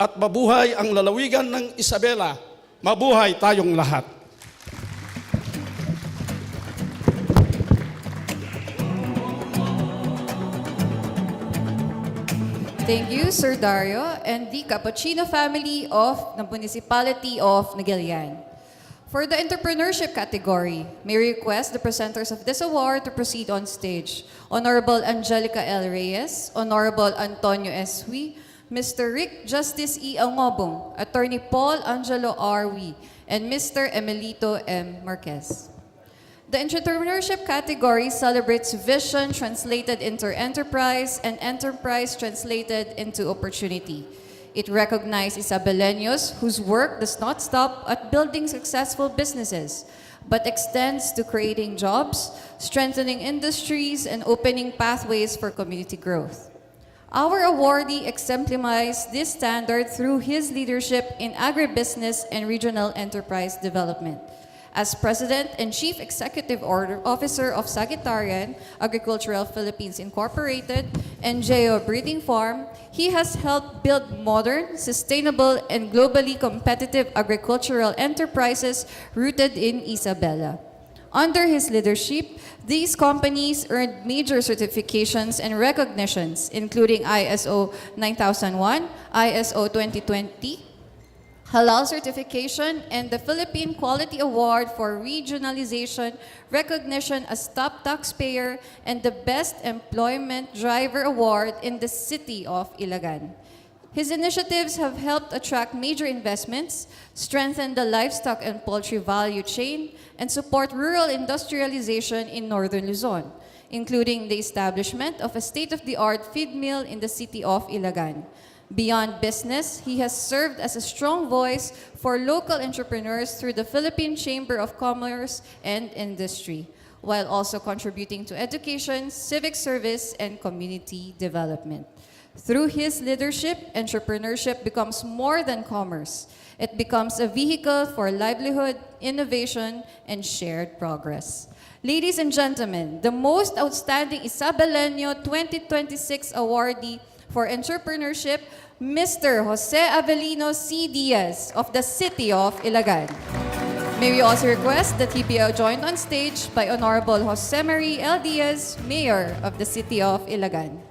at mabuhay ang lalawigan ng Isabela. Mabuhay tayong lahat. Thank you, Sir Dario, and the Cappuccino family of the Municipality of Nagilian. For the entrepreneurship category, may I request the presenters of this award to proceed on stage. Honorable Angelica L. Reyes, Honorable Antonio S. Hui, Mr. Rick Justice E. Angobong, Attorney Paul Angelo R. Hui, and Mr. Emelito M. Marquez. The entrepreneurship category celebrates vision translated into enterprise and enterprise translated into opportunity. It recognizes Isabelinos whose work does not stop at building successful businesses, but extends to creating jobs, strengthening industries, and opening pathways for community growth. Our awardee exemplifies this standard through his leadership in agribusiness and regional enterprise development. As President and Chief Executive Officer of Sagitarian Agricultural Philippines Incorporated and Geo Breeding Farm, he has helped build modern, sustainable, and globally competitive agricultural enterprises rooted in Isabela. Under his leadership, these companies earned major certifications and recognitions, including ISO 9001, ISO 2020, Halal certification, and the Philippine Quality Award for Regionalization, recognition as top taxpayer, and the Best Employment Driver Award in the city of Ilagan. His initiatives have helped attract major investments, strengthen the livestock and poultry value chain, and support rural industrialization in northern Luzon, including the establishment of a state-of-the-art feed mill in the city of Ilagan. Beyond business, he has served as a strong voice for local entrepreneurs through the Philippine Chamber of Commerce and Industry, while also contributing to education, civic service, and community development. Through his leadership, entrepreneurship becomes more than commerce. It becomes a vehicle for livelihood, innovation, and shared progress. Ladies and gentlemen, the most outstanding Isabeleno 2026 awardee for entrepreneurship, Mr. Jose Avelino C. Diaz of the City of Ilagan. May we also request that he be joined on stage by Honorable Jose Marie L. Diaz, Mayor of the City of Ilagan.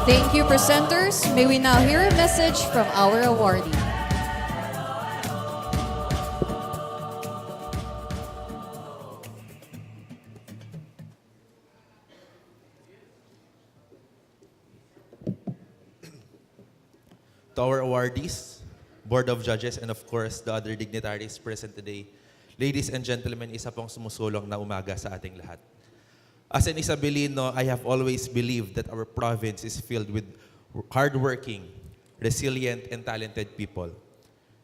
Thank you, presenters. May we now hear a message from our awardee. To our awardees, Board of Judges, and of course, the other dignitaries present today. Ladies and gentlemen, isa pong sumusulong na umaga sa ating lahat. As an Isabelino, I have always believed that our province is filled with hardworking, resilient, and talented people.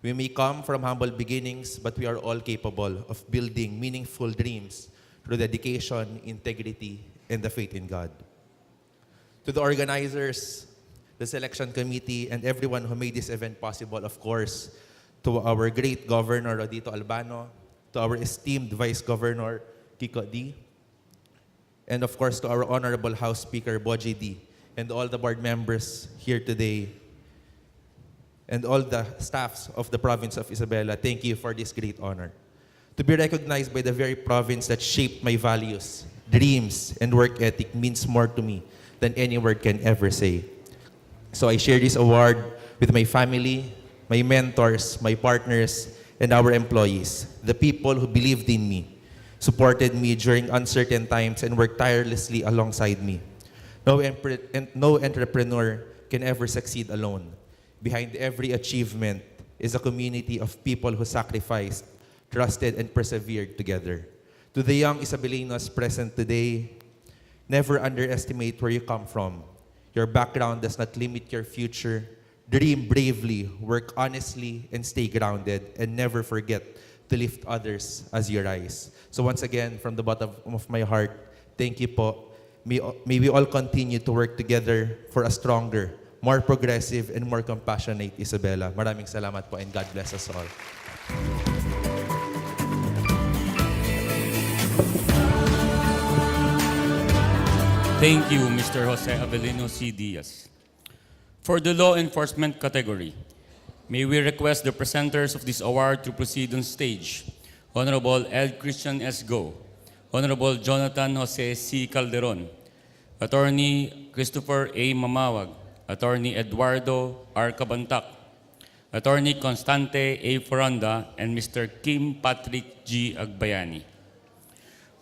We may come from humble beginnings, but we are all capable of building meaningful dreams through dedication, integrity, and the faith in God. To the organizers, the selection committee, and everyone who made this event possible, of course, to our great Governor Rodito Albano, to our esteemed Vice Governor Kiko D, and of course to our Honorable House Speaker Boji D, and all the board members here today, and all the staffs of the province of Isabela, thank you for this great honor. To be recognized by the very province that shaped my values, dreams, and work ethic means more to me than any word can ever say. So I share this award with my family, my mentors, my partners, and our employees, the people who believed in me, supported me during uncertain times, and worked tirelessly alongside me. No entrepreneur can ever succeed alone. Behind every achievement is a community of people who sacrificed, trusted, and persevered together. To the young Isabelinos present today, never underestimate where you come from. Your background does not limit your future. Dream bravely, work honestly, and stay grounded, and never forget to lift others as you rise. So once again, from the bottom of my heart, thank you po. May we all continue to work together for a stronger, more progressive, and more compassionate Isabela. Maraming salamat po, and God bless us all. Thank you, Mr. Jose Avelino C. Diaz. For the law enforcement category, may we request the presenters of this award to proceed on stage. Honorable Ed Christian S. Go, Honorable Jonathan Jose C. Calderon, Attorney Christopher A. Mamawag, Attorney Eduardo R. Cabantac, Attorney Constante A. Foranda, and Mr. Kim Patrick G. Agbayani.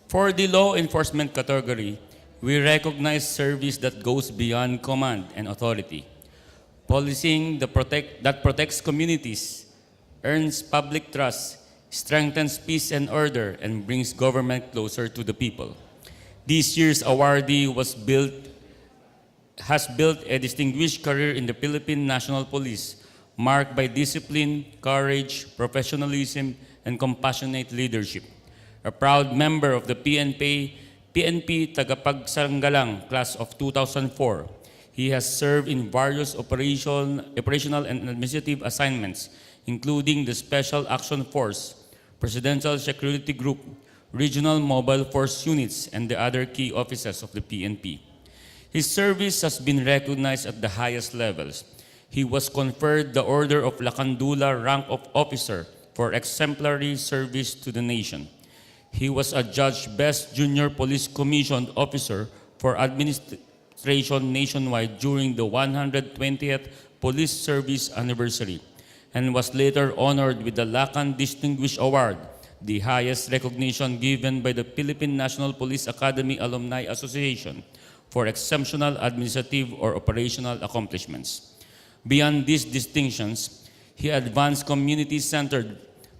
For the law enforcement category, we recognize service that goes beyond command and authority. Policing that protects communities, earns public trust, strengthens peace and order, and brings government closer to the people. This year's awardee has built a distinguished career in the Philippine National Police, marked by discipline, courage, professionalism, and compassionate leadership. A proud member of the PNP Tagapagsanggalang Class of 2004, he has served in various operational and administrative assignments, including the Special Action Force, Presidential Security Group, Regional Mobile Force Units, and the other key officers of the PNP. His service has been recognized at the highest levels. He was conferred the Order of Lakandula rank of officer for exemplary service to the nation. He was adjudged Best Junior Police Commissioned Officer for Administration nationwide during the 120th Police Service Anniversary, and was later honored with the Lakan Distinguished Award, the highest recognition given by the Philippine National Police Academy Alumni Association for exceptional administrative or operational accomplishments. Beyond these distinctions, he advanced community-centered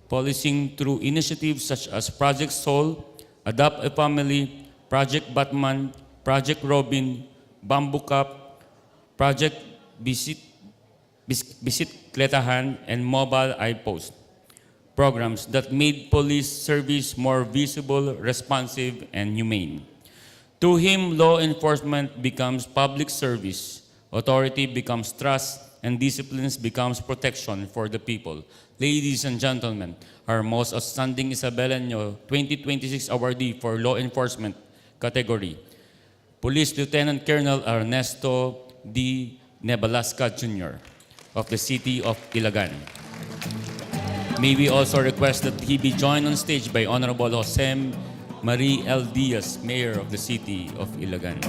policing through initiatives such as Project Soul, Adopt a Family, Project Batman, Project Robin, Bamboo Cup, Project Bisikletahan, and Mobile iPost, programs that made police service more visible, responsive, and humane. To him, law enforcement becomes public service, authority becomes trust, and disciplines becomes protection for the people. Ladies and gentlemen, our most outstanding Isabelino 2026 awardee for law enforcement category, Police Lieutenant Colonel Ernesto D. Nebalasca Jr. of the City of Ilagan. May we also request that he be joined on stage by Honorable Jose Marie L. Diaz, Mayor of the City of Ilagan.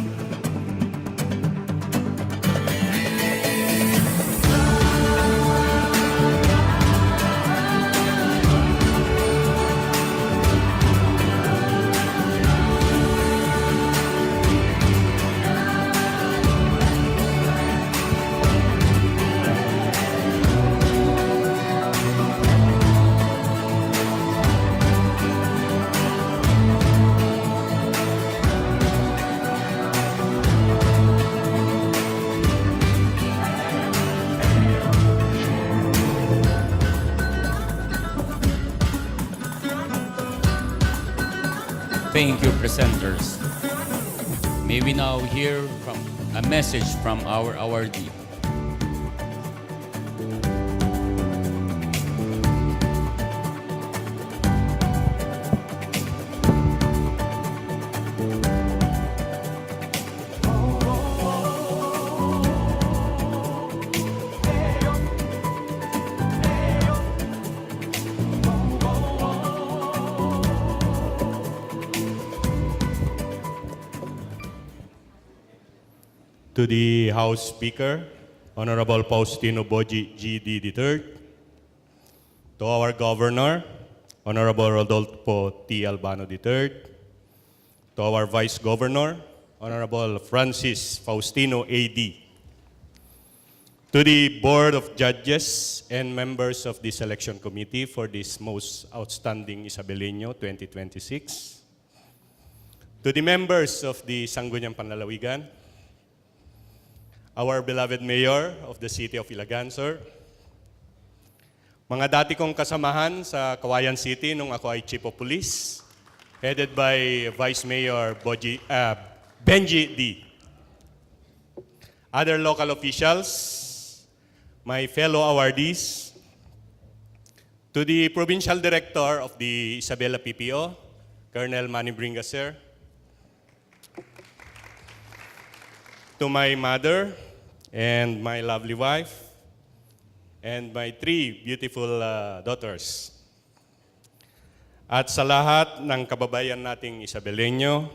Thank you, presenters. May we now hear from a message from our awardee. To the House Speaker, Honorable Faustino Boji G.D. III, to our Governor, Honorable Rodolfo T. Albano III, to our Vice Governor, Honorable Francis Faustino A.D., to the Board of Judges and members of the Selection Committee for this most outstanding Isabelino 2026, to the members of the Sangguniang Panlalawigan, our beloved Mayor of the City of Ilagan, sir. Mga dati kong kasamahan sa Kawayan City nung ako ay Chief of Police, headed by Vice Mayor Benji D. Other local officials, my fellow awardees, to the Provincial Director of the Isabela PPO, Colonel Manny Bringas, sir. To my mother and my lovely wife and my 3 beautiful daughters. At sa lahat ng kababayan nating Isabeleño,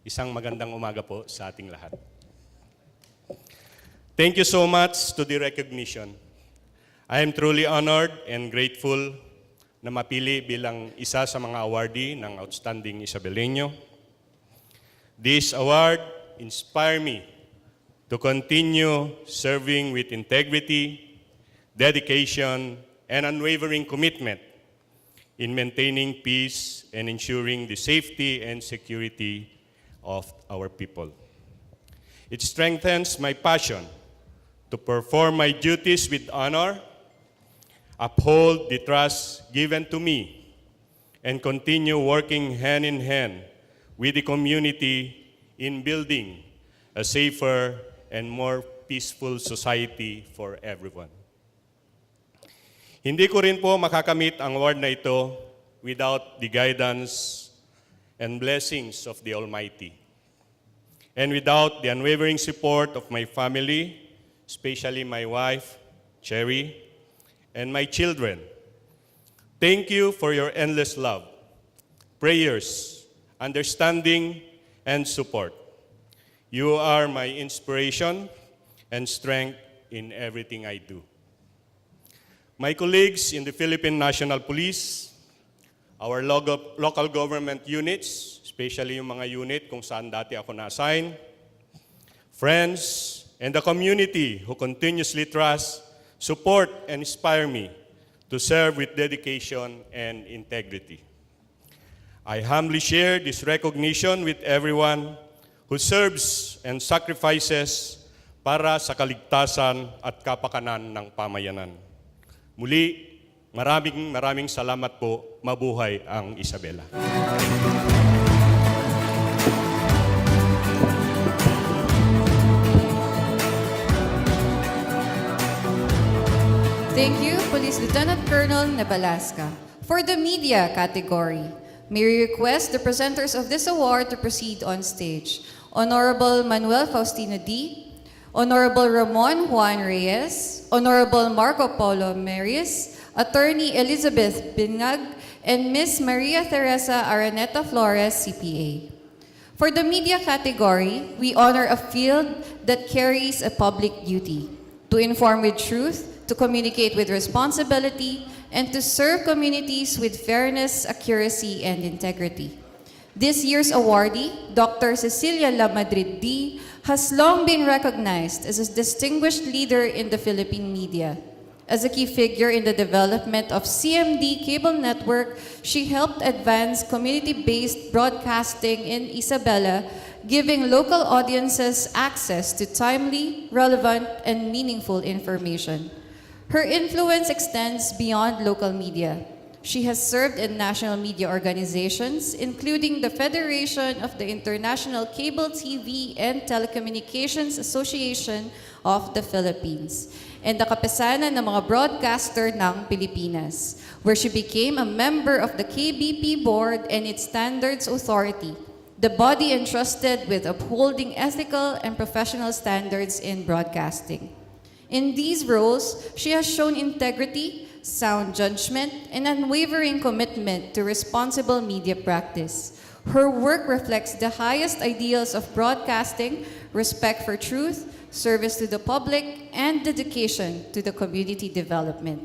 isang magandang umaga po sa ating lahat. Thank you so much to the recognition. I am truly honored and grateful na mapili bilang isa sa mga awardee ng Outstanding Isabeleño. This award inspired me to continue serving with integrity, dedication, and unwavering commitment in maintaining peace and ensuring the safety and security of our people. It strengthens my passion to perform my duties with honor, uphold the trust given to me, and continue working hand in hand with the community in building a safer and more peaceful society for everyone. Hindi ko rin po makakamit ang award na ito without the guidance and blessings of the Almighty, and without the unwavering support of my family, especially my wife, Cherry, and my children. Thank you for your endless love, prayers, understanding, and support. You are my inspiration and strength in everything I do. My colleagues in the Philippine National Police, our local government units, especially yung mga unit kung saan dati ako na-assign, friends, and the community who continuously trust, support, and inspire me to serve with dedication and integrity. I humbly share this recognition with everyone who serves and sacrifices para sa kaligtasan at kapakanan ng pamayanan. Muli, maraming salamat po. Mabuhay ang Isabela. Thank you, Police Lieutenant Colonel Nebalasca. For the media category, may we request the presenters of this award to proceed on stage. Honorable Manuel Faustino D., Honorable Ramon Juan Reyes, Honorable Marco Polo Marius, Attorney Elizabeth Binag, and Ms. Maria Teresa Araneta Flores, CPA. For the media category, we honor a field that carries a public duty to inform with truth, to communicate with responsibility, and to serve communities with fairness, accuracy, and integrity. This year's awardee, Dr. Cecilia Lamadrid D., has long been recognized as a distinguished leader in the Philippine media. As a key figure in the development of CMD cable network, she helped advance community-based broadcasting in Isabela, giving local audiences access to timely, relevant, and meaningful information. Her influence extends beyond local media. She has served in national media organizations, including the Federation of the International Cable TV and Telecommunications Association of the Philippines, and the Kapisanan ng mga Broadcaster ng Pilipinas, where she became a member of the KBP Board and its Standards Authority, the body entrusted with upholding ethical and professional standards in broadcasting. In these roles, she has shown integrity, sound judgment, and unwavering commitment to responsible media practice. Her work reflects the highest ideals of broadcasting, respect for truth, service to the public, and dedication to the community development.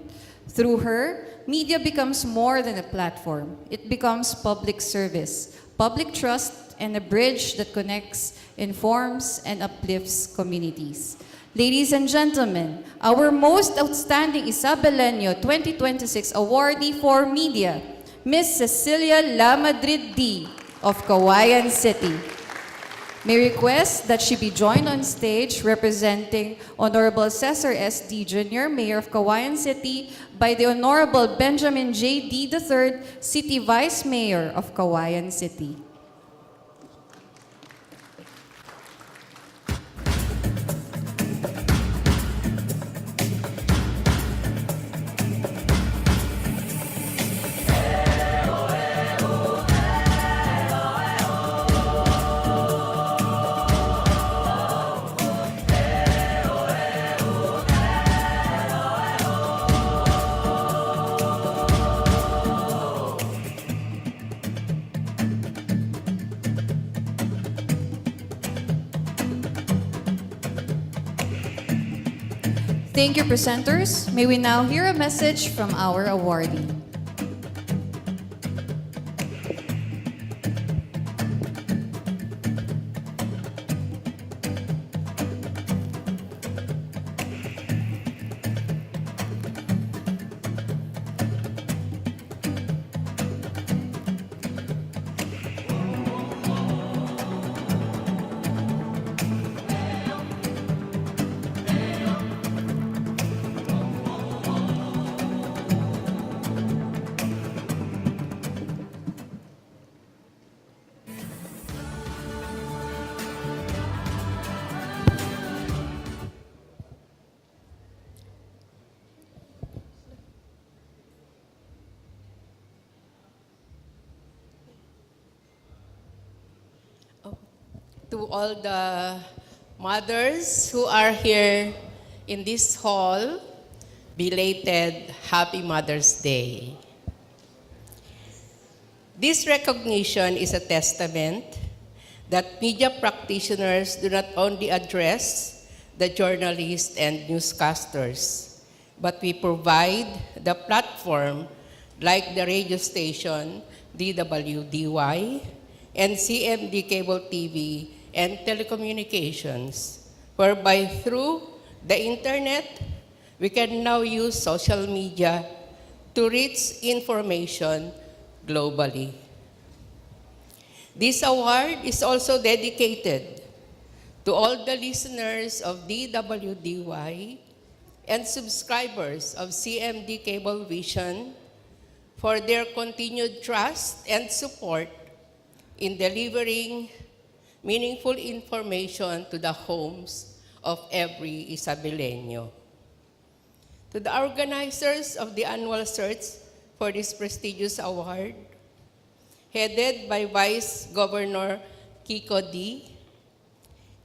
Through her, media becomes more than a platform. It becomes public service, public trust, and a bridge that connects, informs, and uplifts communities. Ladies and gentlemen, our most outstanding Isabelenyo 2026 awardee for media, Ms. Cecilia Lamadrid D. of Kawayan City. May request that she be joined on stage representing Honorable Cesar S. D. Jr., Mayor of Kawayan City, by the Honorable Benjamin J. D. III, City Vice Mayor of Kawayan City. Thank you, presenters. May we now hear a message from our awardee. To all the mothers who are here in this hall, belated Happy Mother's Day. This recognition is a testament that media practitioners do not only address the journalists and newscasters, but we provide the platform like the radio station DWDY and CMD Cable TV and Telecommunications, whereby through the internet, we can now use social media to reach information globally. This award is also dedicated to all the listeners of DWDY and subscribers of CMD Cablevision for their continued trust and support in delivering meaningful information to the homes of every Isabelenyo. To the organizers of the annual search for this prestigious award, headed by Vice Governor Kiko D,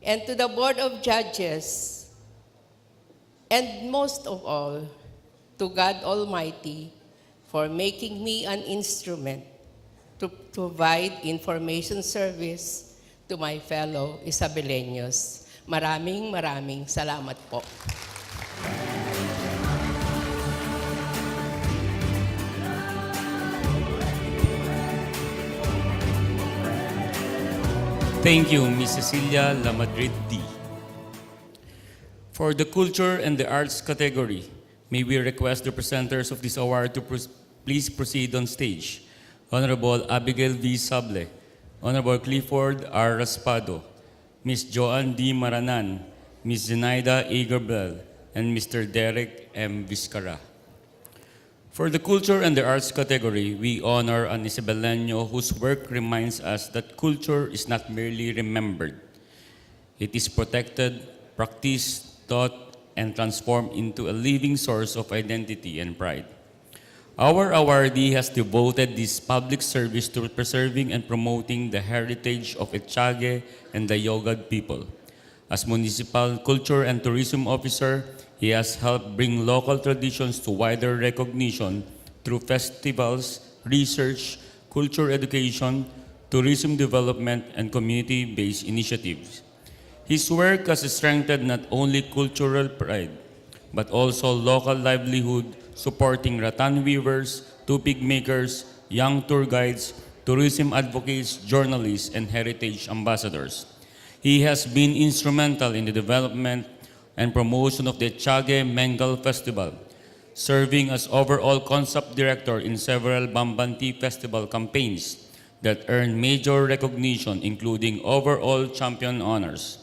and to the Board of Judges, and most of all, to God Almighty for making me an instrument to provide information service to my fellow Isabelinos. Maraming salamat po. Thank you, Ms. Cecilia Lamadrid D. For the Culture and the Arts category, may we request the presenters of this award to please proceed on stage. Honorable Abigail V. Sable, Honorable Clifford R. Raspado, Ms. Joanne D. Maranan, Ms. Zenaida A. Gerbel, and Mr. Derek M. Vizcara. For the culture and the arts category, we honor an Isabelino whose work reminds us that culture is not merely remembered. It is protected, practiced, taught, and transformed into a living source of identity and pride. Our awardee has devoted this public service to preserving and promoting the heritage of Etiage and the Yogad people. As Municipal Culture and Tourism Officer, he has helped bring local traditions to wider recognition through festivals, research, culture education, tourism development, and community-based initiatives. His work has strengthened not only cultural pride, but also local livelihood, supporting rattan weavers, tupig makers, young tour guides, tourism advocates, journalists, and heritage ambassadors. He has been instrumental in the development and promotion of the Etiage Mengal Festival, serving as overall concept director in several Bambanti Festival campaigns that earned major recognition, including overall champion honors.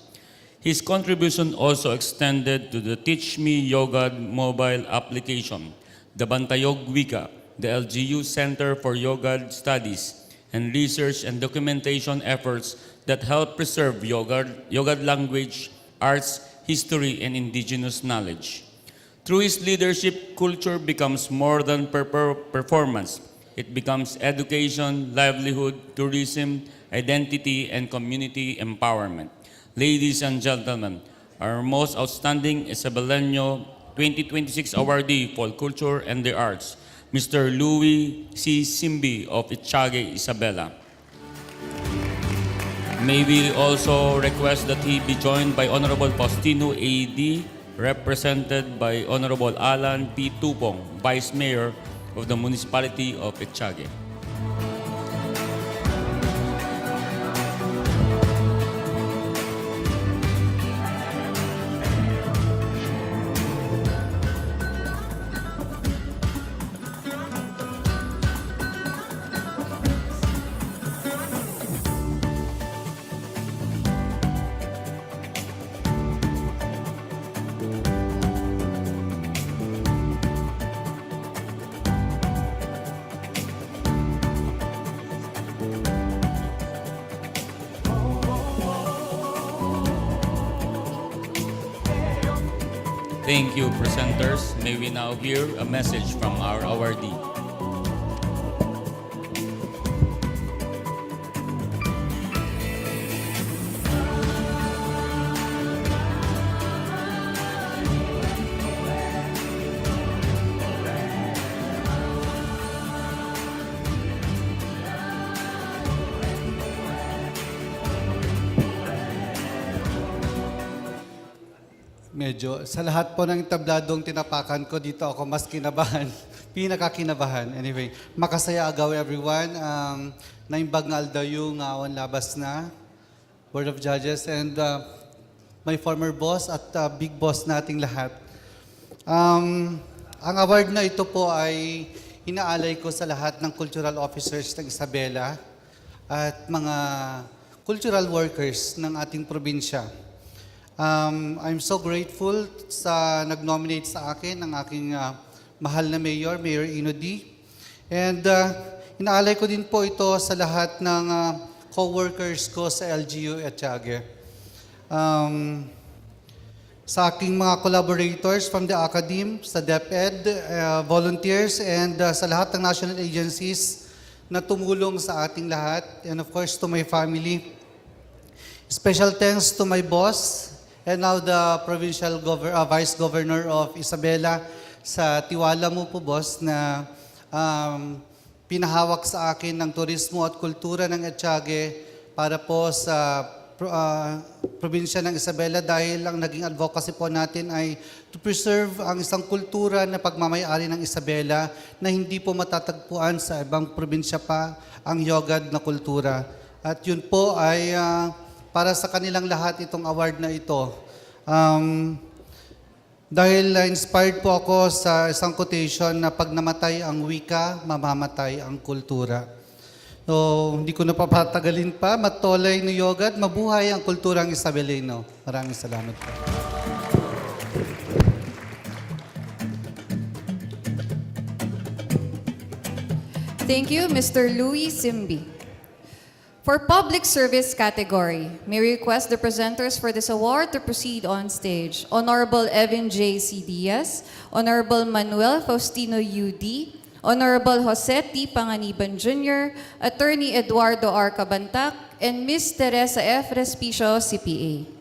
His contribution also extended to the Teach Me Yogad mobile application, the Bantayog Wika, the LGU Center for Yogad Studies, and research and documentation efforts that help preserve Yogad language, arts, history, and indigenous knowledge. Through his leadership, culture becomes more than performance. It becomes education, livelihood, tourism, identity, and community empowerment. Ladies and gentlemen, our most outstanding Isabelino 2026 awardee for culture and the arts, Mr. Louis C. Simbi of Etiage, Isabela. May we also request that he be joined by Honorable Faustino A.D., represented by Honorable Alan P. Tupong, Vice Mayor of the Municipality of Etiage. Thank you, presenters. May we now hear a message from our awardee. Medyo, sa lahat po ng tabladong tinapakan ko, dito ako mas kinabahan, pinakakinabahan. Anyway, makasaya agaw everyone. Naimbag nga aldayo nga awan labas na, Board of Judges, and my former boss at big boss nating lahat. Ang award na ito po ay inaalay ko sa lahat ng cultural officers ng Isabela at mga cultural workers ng ating probinsya. I'm so grateful sa nag-nominate sa akin ng aking mahal na mayor, Mayor Inodi. And inaalay ko din po ito sa lahat ng co-workers ko sa LGU Etiage. Sa aking mga collaborators from the Academe, sa DepEd, volunteers, and sa lahat ng national agencies na tumulong sa ating lahat. And of course, to my family. Special thanks to my boss, and now the Provincial Vice Governor of Isabela, sa tiwala mo po, boss, na pinahawak sa akin ng turismo at kultura ng Etiage para po sa probinsya ng Isabela, dahil ang naging advocacy po natin ay to preserve ang isang kultura na pagmamayari ng Isabela na hindi po matatagpuan sa ibang probinsya pa, ang Yogad na kultura. At yun po ay para sa kanilang lahat itong award na ito. Dahil inspired po ako sa isang quotation na pag namatay ang wika, mamamatay ang kultura. So, hindi ko na papatagalin pa. Matolay ni Yogad, mabuhay ang kulturang Isabelino. Maraming salamat po. Thank you, Mr. Louis Simbi. For public service category, may we request the presenters for this award to proceed on stage. Honorable Evan J. C. Diaz, Honorable Manuel Faustino U.D., Honorable Jose T. Panganiban Jr., Attorney Eduardo R. Cabantac, and Ms. Teresa F. Respicio, CPA.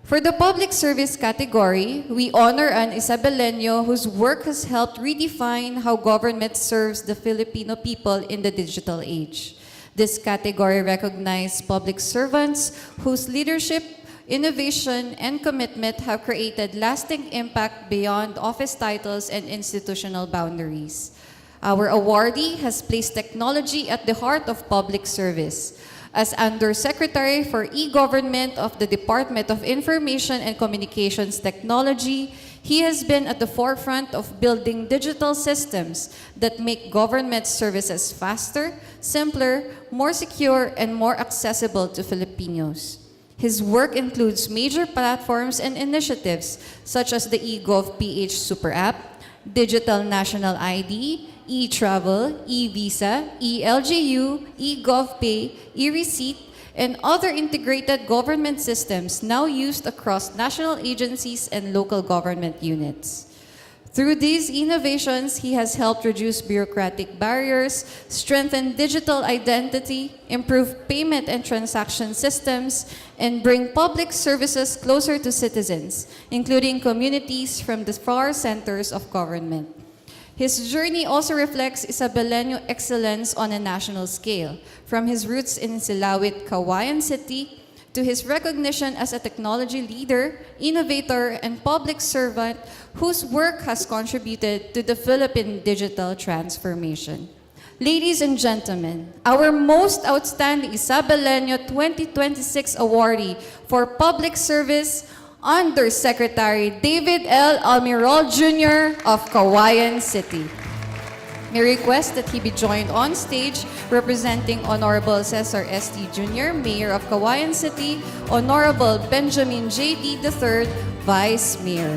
For the public service category, we honor an Isabeleno whose work has helped redefine how government serves the Filipino people in the digital age. This category recognizes public servants whose leadership, innovation, and commitment have created lasting impact beyond office titles and institutional boundaries. Our awardee has placed technology at the heart of public service. As Undersecretary for E-Government of the Department of Information and Communications Technology, he has been at the forefront of building digital systems that make government services faster, simpler, more secure, and more accessible to Filipinos. His work includes major platforms and initiatives such as the eGovPH Super App, Digital National ID, e-travel, e-visa, e-LGU, e-GovPay, e-receipt, and other integrated government systems now used across national agencies and local government units. Through these innovations, he has helped reduce bureaucratic barriers, strengthen digital identity, improve payment and transaction systems, and bring public services closer to citizens, including communities from the far centers of government. His journey also reflects Isabeleno excellence on a national scale, from his roots in Silawit, Kawayan City, to his recognition as a technology leader, innovator, and public servant whose work has contributed to the Philippine digital transformation. Ladies and gentlemen, our most outstanding Isabeleno 2026 awardee for public service, Undersecretary David L. Almirol Jr. of Kawayan City. May request that he be joined on stage representing Honorable Cesar S.T. Jr., Mayor of Kawayan City, Honorable Benjamin J.D. III, Vice Mayor.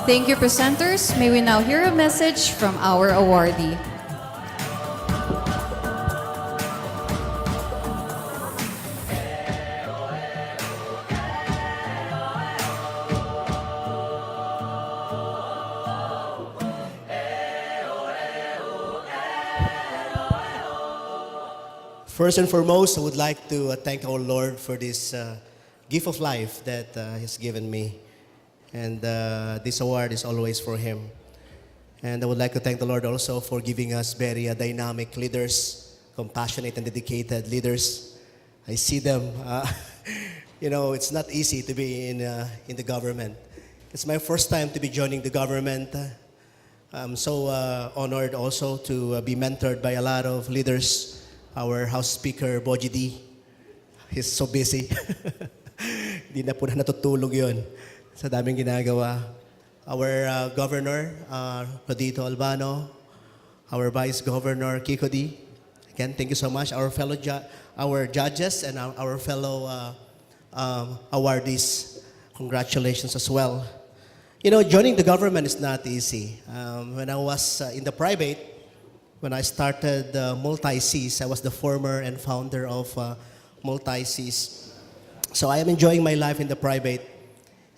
Thank you, presenters. May we now hear a message from our awardee. First and foremost, I would like to thank our Lord for this gift of life that He has given me. And this award is always for Him. And I would like to thank the Lord also for giving us very dynamic leaders, compassionate and dedicated leaders. I see them. You know, it's not easy to be in the government. It's my first time to be joining the government. I'm so honored also to be mentored by a lot of leaders. Our House Speaker, Boji D. He's so busy. Hindi na po na natutulog yun sa daming ginagawa. Our Governor, Rodito Albano. Our Vice Governor, Kiko D. Again, thank you so much. Our fellow our judges and our fellow awardees, congratulations as well. You know, joining the government is not easy. When I was in the private, when I started Multi-Cs, I was the former and founder of Multi-Cs. So I am enjoying my life in the private.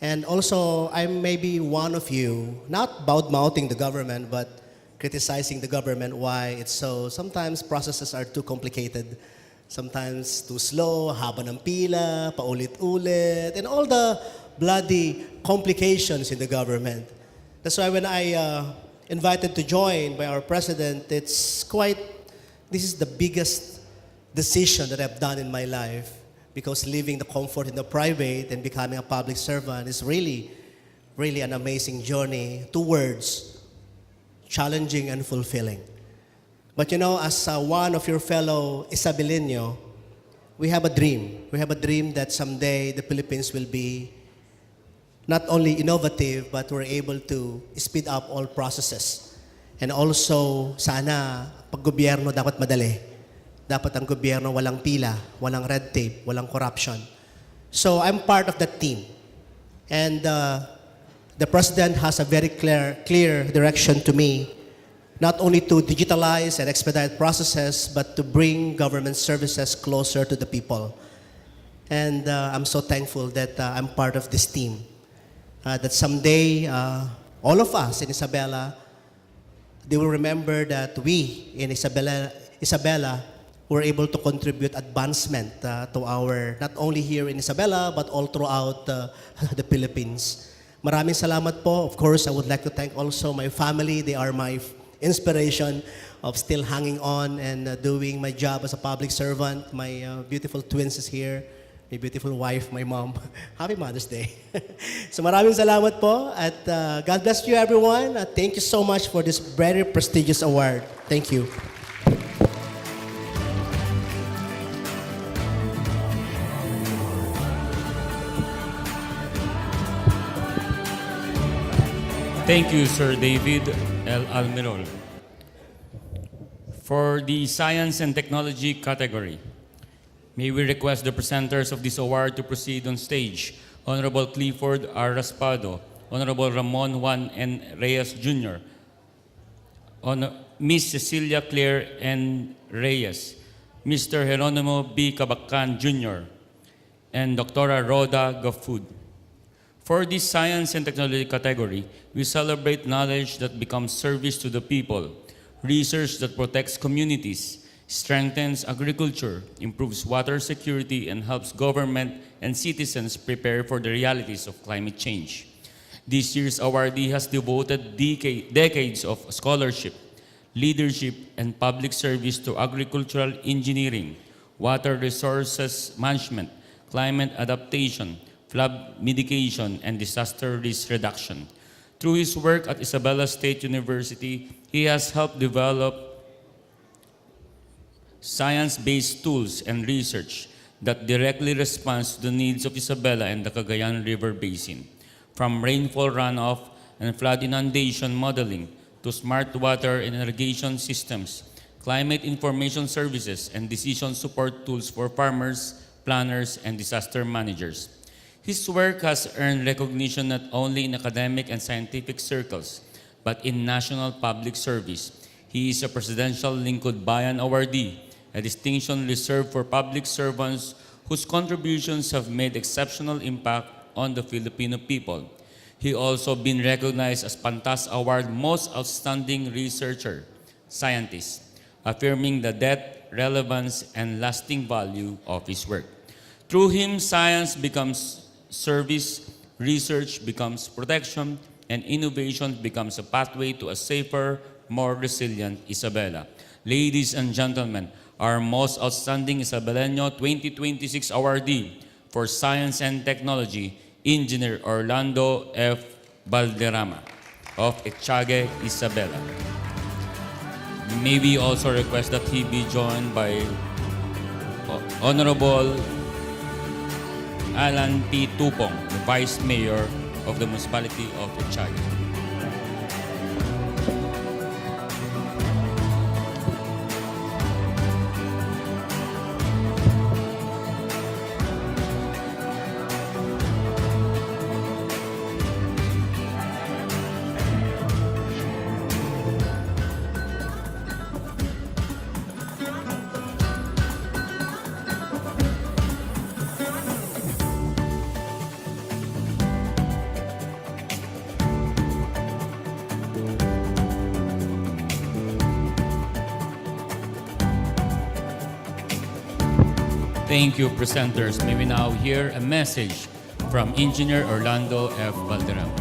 And also, I'm maybe one of you, not bad-mouthing the government, but criticizing the government why it's so, sometimes processes are too complicated. Sometimes too slow, haba ng pila, paulit-ulit, and all the bloody complications in the government. That's why when I invited to join by our president, this is the biggest decision that I've done in my life. because leaving the comfort in the private and becoming a public servant is really, really an amazing journey towards challenging and fulfilling. But you know, as one of your fellow Isabelino, we have a dream. We have a dream that someday the Philippines will be not only innovative, but we're able to speed up all processes. And also, sana, pag gobyerno dapat madali. Dapat ang gobyerno walang pila, walang red tape, walang corruption. So I'm part of that team. And the President has a very clear direction to me, not only to digitalize and expedite processes, but to bring government services closer to the people. And I'm so thankful that I'm part of this team. That someday, all of us in Isabela, they will remember that we in Isabela were able to contribute advancement to our, not only here in Isabela, but all throughout the Philippines. Maraming salamat po. Of course, I would like to thank also my family. They are my inspiration of still hanging on and doing my job as a public servant. My beautiful twins is here. My beautiful wife, my mom. Happy Mother's Day. So maraming salamat po at God bless you everyone. Thank you so much for this very prestigious award. Thank you. Thank you, Sir David L. Almirol. For the Science and Technology category, may we request the presenters of this award to proceed on stage. Honorable Clifford R. Raspado, Honorable Ramon Juan N. Reyes Jr., Miss Cecilia Claire N. Reyes, Mr. Geronimo B. Cabacan Jr., and Dr. Rhoda Gafud. For this Science and Technology category, we celebrate knowledge that becomes service to the people, research that protects communities, strengthens agriculture, improves water security, and helps government and citizens prepare for the realities of climate change. This year's awardee has devoted decades of scholarship, leadership, and public service to agricultural engineering, water resources management, climate adaptation, flood mitigation, and disaster risk reduction. Through his work at Isabela State University, he has helped develop science-based tools and research that directly responds to the needs of Isabela and the Cagayan River Basin, from rainfall runoff and flood inundation modeling to smart water and irrigation systems, climate information services, and decision support tools for farmers, planners, and disaster managers. His work has earned recognition not only in academic and scientific circles, but in national public service. He is a Presidential Lingkod Bayan Awardee, a distinction reserved for public servants whose contributions have made exceptional impact on the Filipino people. He also been recognized as Pantas Award Most Outstanding Researcher, Scientist, affirming the depth, relevance, and lasting value of his work. Through him, science becomes service, research becomes protection, and innovation becomes a pathway to a safer, more resilient Isabela. Ladies and gentlemen, our most outstanding Isabeleno 2026 awardee for Science and Technology, Engineer Orlando F. Valderrama of Echage, Isabela. May we also request that he be joined by Honorable Alan P. Tupong, the Vice Mayor of the Municipality of Echage. Thank you, presenters. May we now hear a message from Engineer Orlando F. Valderrama.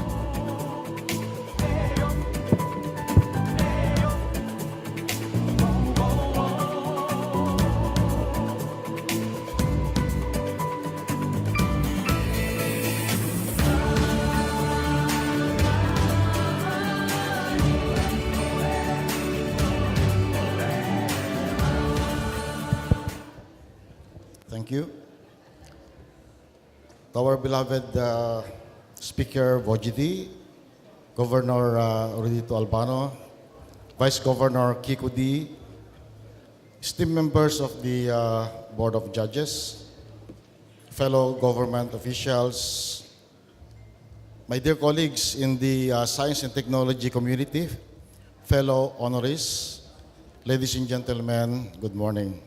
Thank you. To our beloved Speaker Vojiti, Governor Rodito Albano, Vice Governor Kiko D, esteemed members of the Board of Judges, fellow government officials, my dear colleagues in the science and technology community, fellow honorees, ladies and gentlemen, good morning.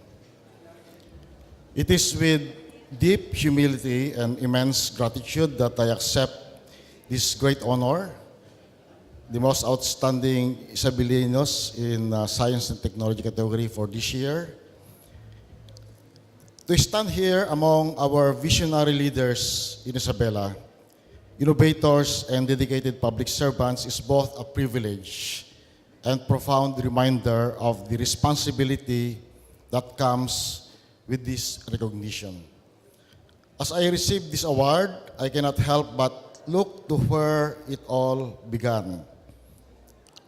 It is with deep humility and immense gratitude that I accept this great honor, the most outstanding Isabelinos in science and technology category for this year. To stand here among our visionary leaders in Isabela, innovators and dedicated public servants is both a privilege and profound reminder of the responsibility that comes with this recognition. As I received this award, I cannot help but look to where it all began.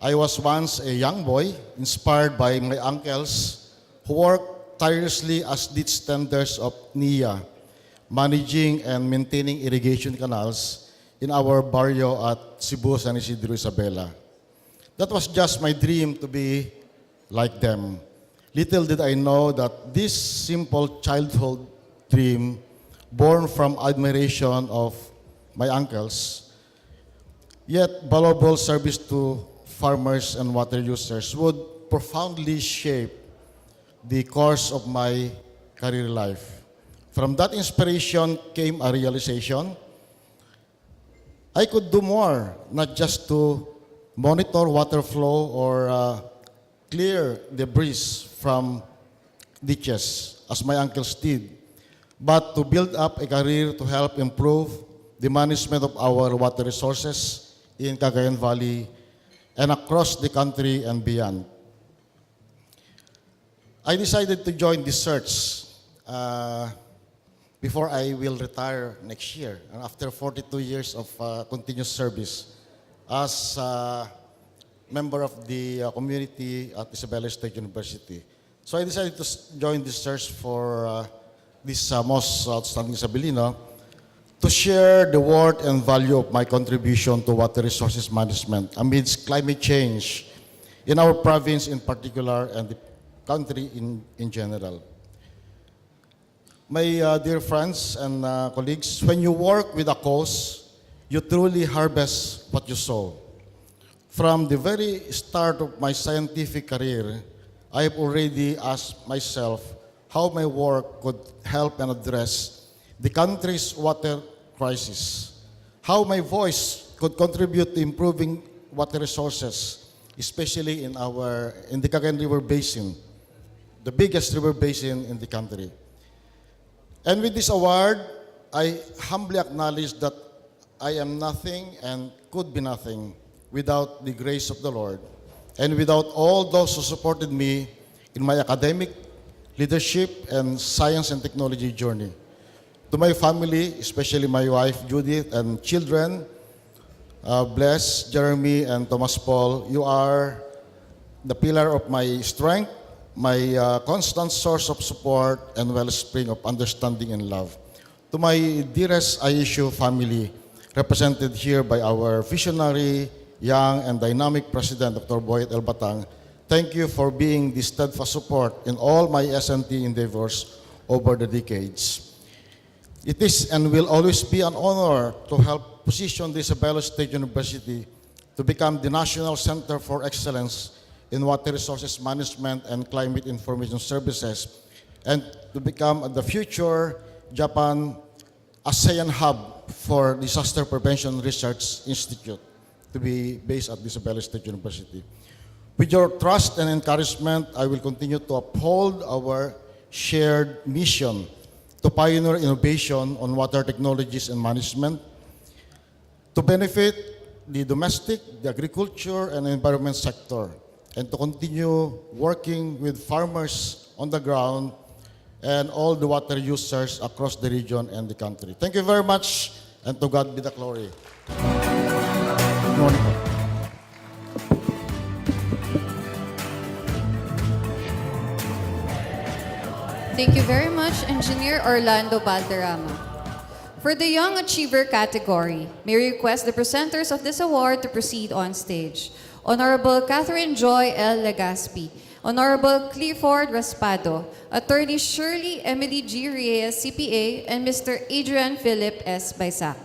I was once a young boy, inspired by my uncles who worked tirelessly as ditch tenders of NIA, managing and maintaining irrigation canals in our barrio at Cebu, San Isidro, Isabela. That was just my dream to be like them. Little did I know that this simple childhood dream, born from admiration of my uncles, yet valuable service to farmers and water users, would profoundly shape the course of my career life. From that inspiration came a realization. I could do more, not just to monitor water flow or clear debris from ditches, as my uncles did, but to build up a career to help improve the management of our water resources in Cagayan Valley and across the country and beyond. I decided to join this search before I will retire next year, and after 42 years of continuous service as a member of the community at Isabela State University. So I decided to join this search for this most outstanding Isabelino to share the worth and value of my contribution to water resources management amidst climate change in our province in particular and the country in general. My dear friends and colleagues, when you work with a cause, you truly harvest what you sow. From the very start of my scientific career, I have already asked myself how my work could help and address the country's water crisis, how my voice could contribute to improving water resources, especially in the Cagayan River Basin, the biggest river basin in the country. And with this award, I humbly acknowledge that I am nothing and could be nothing without the grace of the Lord and without all those who supported me in my academic, leadership, and science and technology journey. To my family, especially my wife Judith and children, Bless, Jeremy, and Thomas Paul, you are the pillar of my strength, my constant source of support, and wellspring of understanding and love. To my dearest ISU family, represented here by our visionary, young, and dynamic President, Dr. Boyet L. Batang, thank you for being the steadfast support in all my S&T endeavors over the decades. It is and will always be an honor to help position the Isabela State University to become the National Center for Excellence in Water Resources Management and Climate Information Services, and to become the future Japan ASEAN hub for Disaster Prevention Research Institute, to be based at the Isabela State University. With your trust and encouragement, I will continue to uphold our shared mission to pioneer innovation on water technologies and management, to benefit the domestic, the agriculture, and environment sector, and to continue working with farmers on the ground and all the water users across the region and the country. Thank you very much, and to God be the glory. Good morning. Thank you very much, Engineer Orlando Balderrama. For the Young Achiever category, may I request the presenters of this award to proceed on stage. Honorable Catherine Joy L. Legaspi, Honorable Clifford Raspado, Attorney Shirley Emily G. Reyes, CPA, and Mr. Adrian Philip S. Baisac.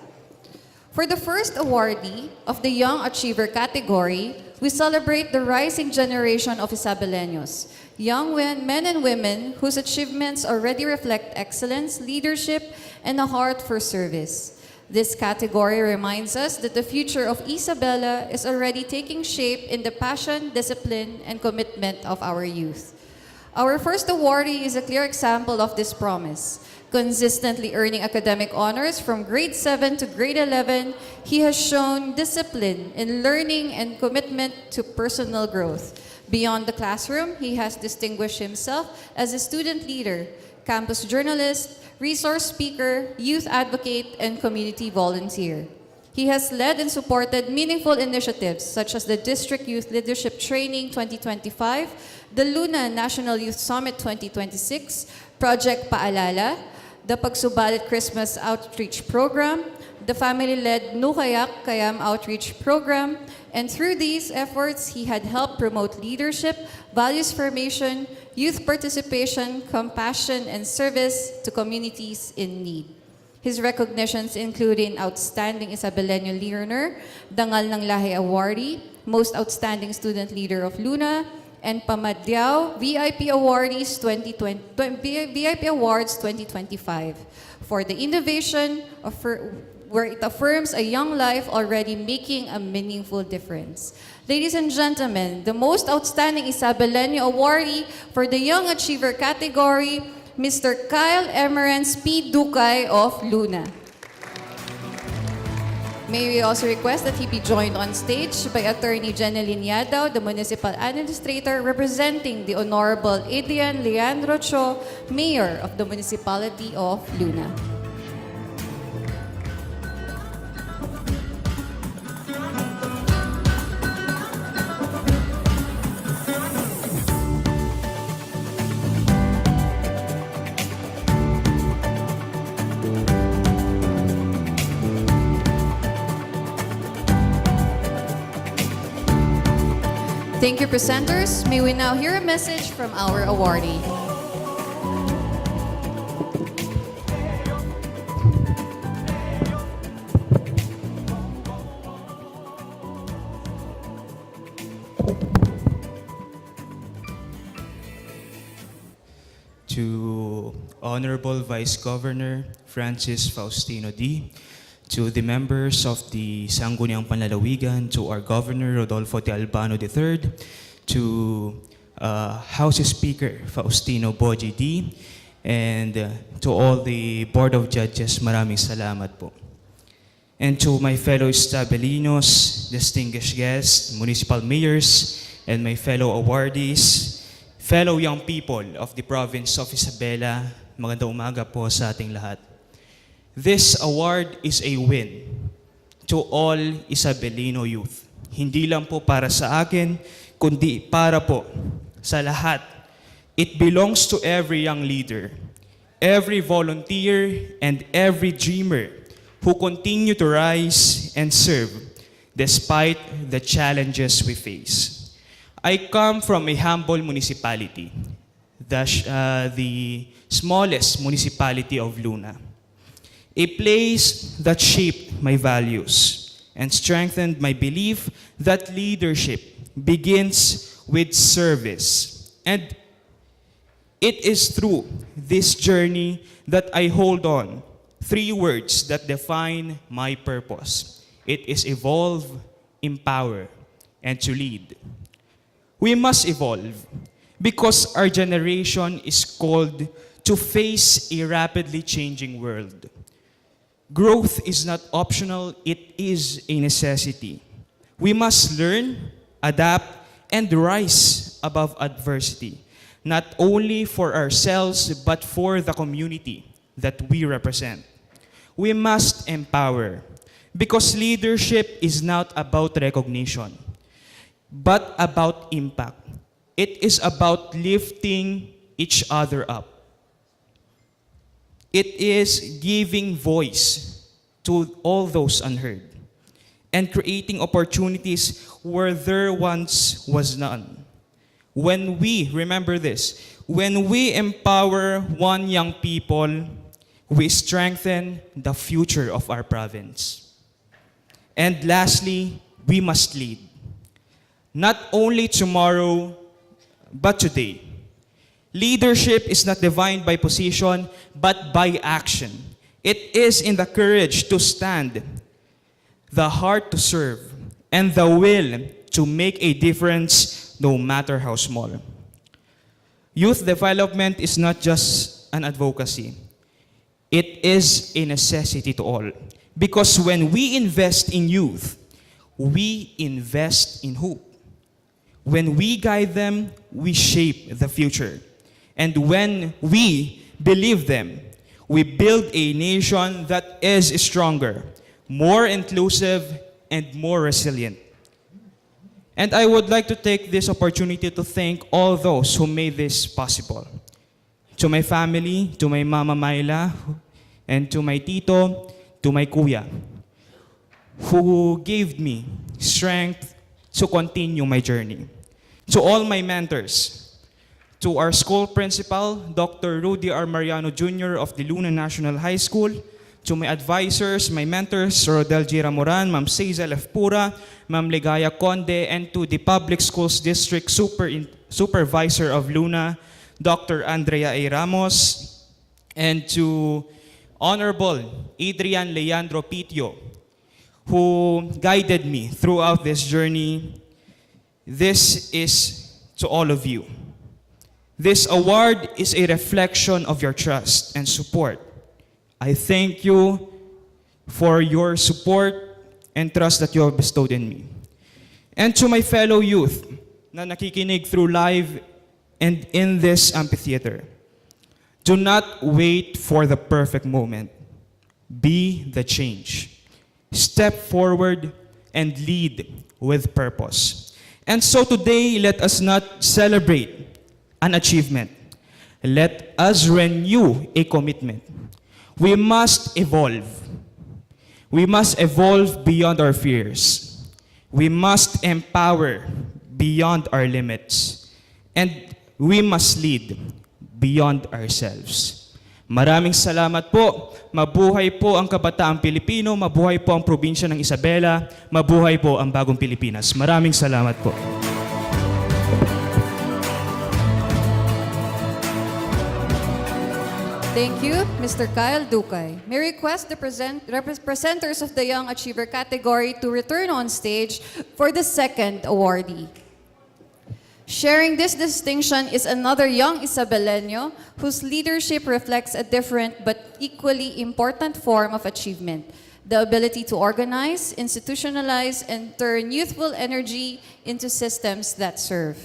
For the first awardee of the Young Achiever category, we celebrate the rising generation of Isabelinos, young men and women whose achievements already reflect excellence, leadership, and a heart for service. This category reminds us that the future of Isabela is already taking shape in the passion, discipline, and commitment of our youth. Our first awardee is a clear example of this promise. Consistently earning academic honors from grade 7 to grade 11, he has shown discipline in learning and commitment to personal growth. Beyond the classroom, he has distinguished himself as a student leader, campus journalist, resource speaker, youth advocate, and community volunteer. He has led and supported meaningful initiatives such as the District Youth Leadership Training 2025, the Luna National Youth Summit 2026, Project Paalala, the Pagsubalit Christmas Outreach Program, the family-led Nukayak Kayam Outreach Program, and through these efforts, he had helped promote leadership, values formation, youth participation, compassion, and service to communities in need. His recognitions include an Outstanding Isabeleno Learner, Dangal ng Lahi Awardee, Most Outstanding Student Leader of Luna, and Pamadyaw VIP Awardees VIP Awards 2025 for the innovation of where it affirms a young life already making a meaningful difference. Ladies and gentlemen, the most outstanding Isabeleno awardee for the Young Achiever category, Mr. Kyle Emerance P. Ducay of Luna. May we also request that he be joined on stage by Attorney Jeneline Yadaw, the Municipal Administrator representing the Honorable Adrian Leandro Cho, Mayor of the Municipality of Luna. Thank you, presenters. May we now hear a message from our awardee. To Honorable Vice Governor Francis Faustino D., to the members of the Sangguniang Panlalawigan, to our Governor Rodolfo T. Albano III, to House Speaker Faustino Boji D., and to all the Board of Judges, maraming salamat po. And to my fellow Isabelinos, distinguished guests, municipal mayors, and my fellow awardees, fellow young people of the province of Isabela, magandang umaga po sa ating lahat. This award is a win to all Isabelino youth. Hindi lang po para sa akin, kundi para po sa lahat. It belongs to every young leader, every volunteer, and every dreamer who continue to rise and serve despite the challenges we face. I come from a humble municipality, the smallest municipality of Luna. A place that shaped my values and strengthened my belief that leadership begins with service. And it is through this journey that I hold on three words that define my purpose. It is evolve, empower, and to lead. We must evolve because our generation is called to face a rapidly changing world. Growth is not optional, it is a necessity. We must learn, adapt, and rise above adversity, not only for ourselves, but for the community that we represent. We must empower, because leadership is not about recognition, but about impact. It is about lifting each other up. It is giving voice to all those unheard and creating opportunities where there once was none. When we, remember this, when we empower one young people, we strengthen the future of our province. And lastly, we must lead. Not only tomorrow, but today. Leadership is not defined by position, but by action. It is in the courage to stand, the heart to serve, and the will to make a difference no matter how small. Youth development is not just an advocacy. It is a necessity to all. Because when we invest in youth, we invest in hope. When we guide them, we shape the future. And when we believe them, we build a nation that is stronger, more inclusive, and more resilient. And I would like to take this opportunity to thank all those who made this possible. To my family, to my Mama Myla, and to my tito, to my kuya, who gave me strength to continue my journey. To all my mentors, to our school principal, Dr. Rudy R. Mariano Jr. of the Luna National High School, to my advisors, my mentors, Rodel G. Ramoran, Ma'am Cesar F. Pura, Ma'am Ligaya Conde, and to the Public Schools District Supervisor of Luna, Dr. Andrea A. Ramos, and to Honorable Adrian Leandro Pitio, who guided me throughout this journey. This is to all of you. This award is a reflection of your trust and support. I thank you for your support and trust that you have bestowed in me. And to my fellow youth na nakikinig through live and in this amphitheater, do not wait for the perfect moment. Be the change. Step forward and lead with purpose. And so today, let us not celebrate an achievement. Let us renew a commitment. We must evolve. We must evolve beyond our fears. We must empower beyond our limits. And we must lead beyond ourselves. Maraming salamat po. Mabuhay po ang kabataang Pilipino. Mabuhay po ang probinsya ng Isabela. Mabuhay po ang bagong Pilipinas. Maraming salamat po. Thank you, Mr. Kyle Ducay. May request the presenters of the Young Achiever category to return on stage for the second awardee. Sharing this distinction is another young Isabelino whose leadership reflects a different but equally important form of achievement: the ability to organize, institutionalize, and turn youthful energy into systems that serve.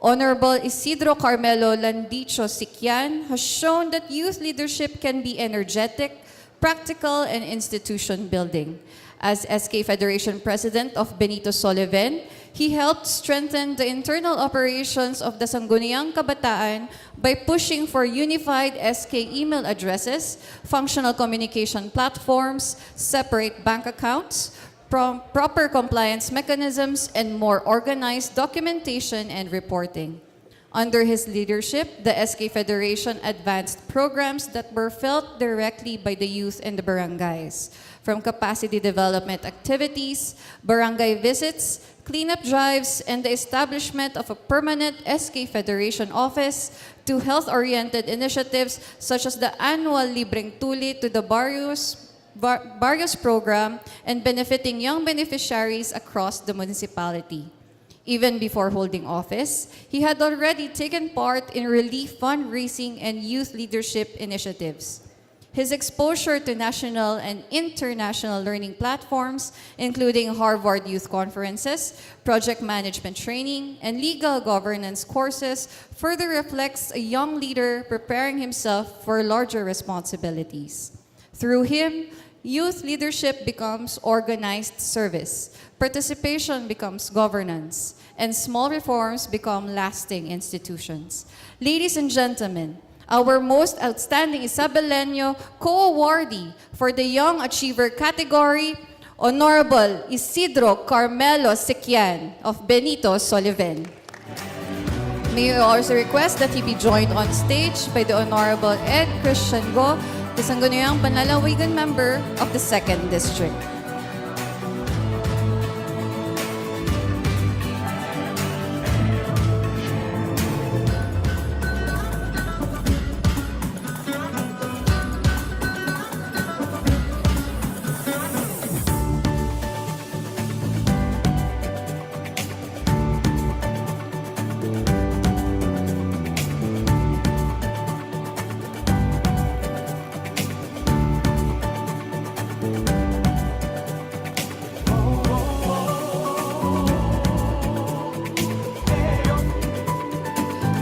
Honorable Isidro Carmelo Landicho Sikyan has shown that youth leadership can be energetic, practical, and institution building. As SK Federation President of Benito Soliven, he helped strengthen the internal operations of the Sangguniang Kabataan by pushing for unified SK email addresses, functional communication platforms, separate bank accounts, proper compliance mechanisms, and more organized documentation and reporting. Under his leadership, the SK Federation advanced programs that were felt directly by the youth and the barangays, from capacity development activities, barangay visits, cleanup drives, and the establishment of a permanent SK Federation office, to health-oriented initiatives such as the annual Libreng Tuli to the Barrios program and benefiting young beneficiaries across the municipality. Even before holding office, he had already taken part in relief fundraising and youth leadership initiatives. His exposure to national and international learning platforms, including Harvard Youth Conferences, project management training, and legal governance courses, further reflects a young leader preparing himself for larger responsibilities. Through him, youth leadership becomes organized service, participation becomes governance, and small reforms become lasting institutions. Ladies and gentlemen, Our most outstanding Isabeleno co-awardee for the Young Achiever category, Honorable Isidro Carmelo Sequian of Benito Soliven. May I also request that he be joined on stage by the Honorable Ed Christian Go, the Sangguniang Panlalawigan member of the 2nd District.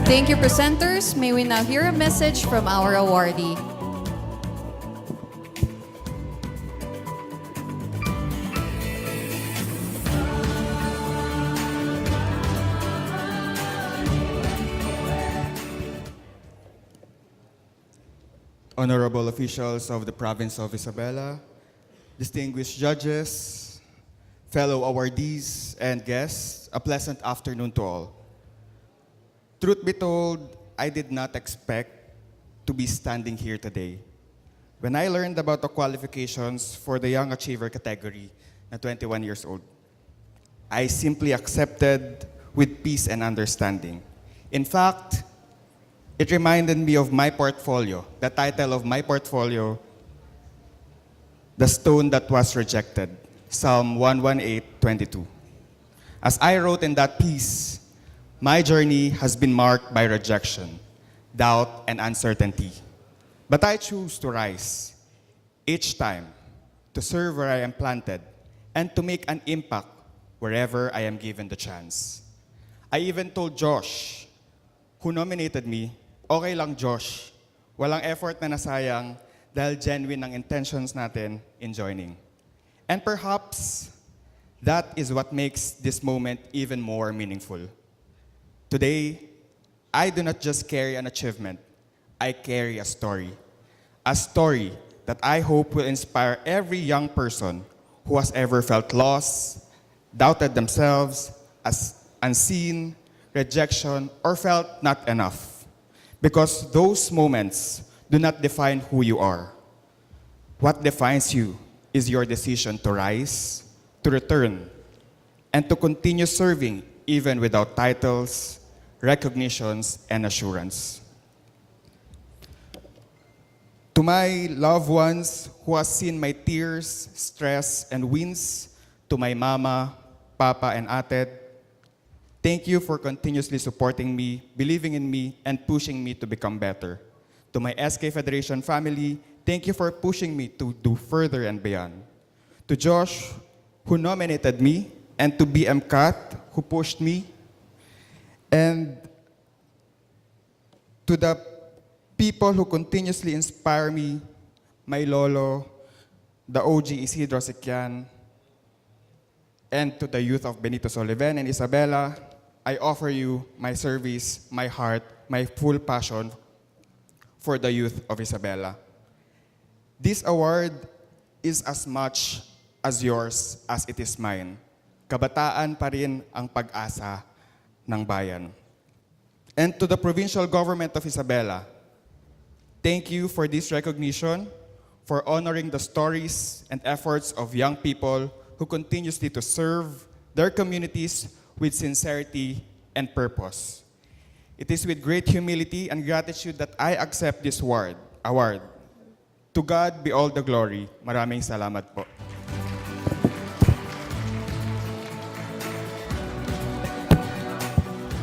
Thank you, presenters. May we now hear a message from our awardee. Honorable officials of the province of Isabela, distinguished judges, fellow awardees, and guests, a pleasant afternoon to all. Truth be told, I did not expect to be standing here today. When I learned about the qualifications for the Young Achiever category na 21 years old, I simply accepted with peace and understanding. In fact, it reminded me of my portfolio, the title of my portfolio, The Stone That Was Rejected, Psalm 118:22. As I wrote in that piece, my journey has been marked by rejection, doubt, and uncertainty. But I choose to rise each time to serve where I am planted and to make an impact wherever I am given the chance. I even told Josh, who nominated me, okay lang Josh, walang effort na nasayang dahil genuine ang intentions natin in joining. And perhaps that is what makes this moment even more meaningful. Today, I do not just carry an achievement, I carry a story that I hope will inspire every young person who has ever felt lost, doubted themselves, as unseen, rejection, or felt not enough. Because those moments do not define who you are. What defines you is your decision to rise, to return, and to continue serving even without titles, recognitions, and assurance. To my loved ones who have seen my tears, stress, and wins, to my mama, papa, and ate, thank you for continuously supporting me, believing in me, and pushing me to become better. To my SK Federation family, thank you for pushing me to do further and beyond. To Josh, who nominated me, and to BM Kat, who pushed me, and to the people who continuously inspire me, my lolo, the OG Isidro Sequian, and to the youth of Benito Soliven and Isabela, I offer you my service, my heart, my full passion for the youth of Isabela. This award is as much as yours as it is mine. Kabataan pa rin ang pag-asa ng bayan. And to the provincial government of Isabela, thank you for this recognition, for honoring the stories and efforts of young people who continuously to serve their communities with sincerity and purpose. It is with great humility and gratitude that I accept this award. To God be all the glory. Maraming salamat po.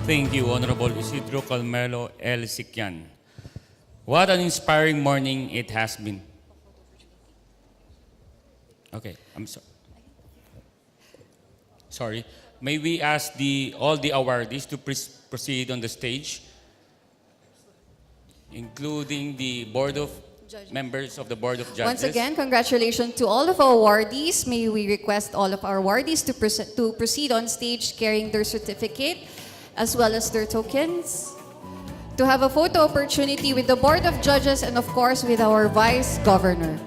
Thank you, Honorable Isidro Carmelo L. Sequian. What an inspiring morning it has been. Okay, I'm sorry. Sorry. May we ask all the awardees to proceed on the stage, including the members of the Board of Judges. Once again, congratulations to all of our awardees. May we request all of our awardees to proceed on stage carrying their certificate as well as their tokens. to have a photo opportunity with the Board of Judges and of course with our Vice Governor.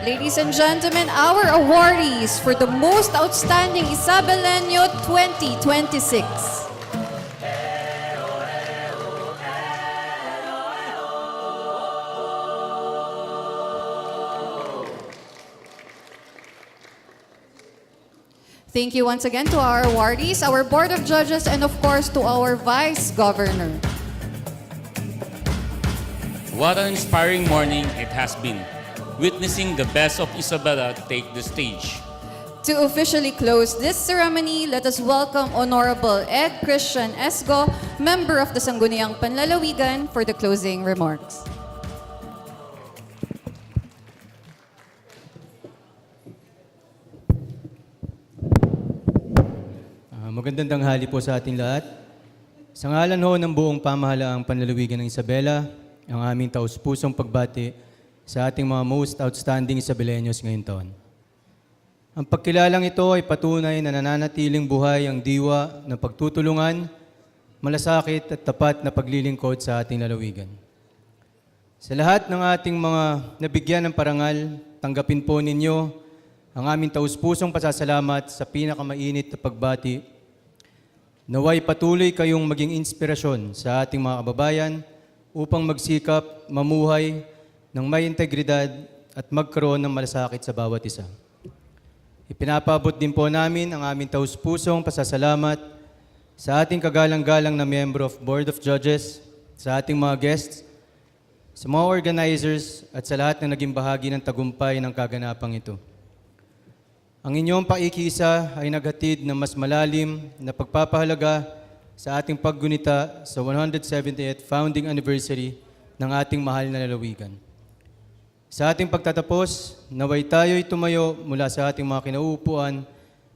Ladies and gentlemen, our awardees for the Most Outstanding Isabelino 2026. Thank you once again to our awardees, our Board of Judges, and of course to our Vice Governor. What an inspiring morning it has been, witnessing the best of Isabela take the stage. To officially close this ceremony, let us welcome Honorable Ed Christian Esgo, member of the Sangguniang Panlalawigan, for the closing remarks. Magandang tanghali po sa ating lahat. Sa ngalan ho ng buong pamahalaang panlalawigan ng Isabela, ang aming taus-pusong pagbati sa ating mga most outstanding Isabelinos ngayong taon. Ang pagkilalang ito ay patunay na nananatiling buhay ang diwa ng pagtutulungan, malasakit at tapat na paglilingkod sa ating lalawigan. Sa lahat ng ating mga nabigyan ng parangal, tanggapin po ninyo ang aming taus-pusong pasasalamat sa pinakamainit na pagbati. Naway patuloy kayong maging inspirasyon sa ating mga kababayan upang magsikap, mamuhay ng may integridad at magkaroon ng malasakit sa bawat isa. Ipinapabot din po namin ang aming taus-pusong pasasalamat sa ating kagalang-galang na member of Board of Judges, sa ating mga guests, sa mga organizers at sa lahat na naging bahagi ng tagumpay ng kaganapang ito. Ang inyong paikisa ay naghatid ng mas malalim na pagpapahalaga sa ating paggunita sa 170th founding anniversary ng ating mahal na lalawigan. Sa ating pagtatapos, naway tayo'y tumayo mula sa ating mga kinauupuan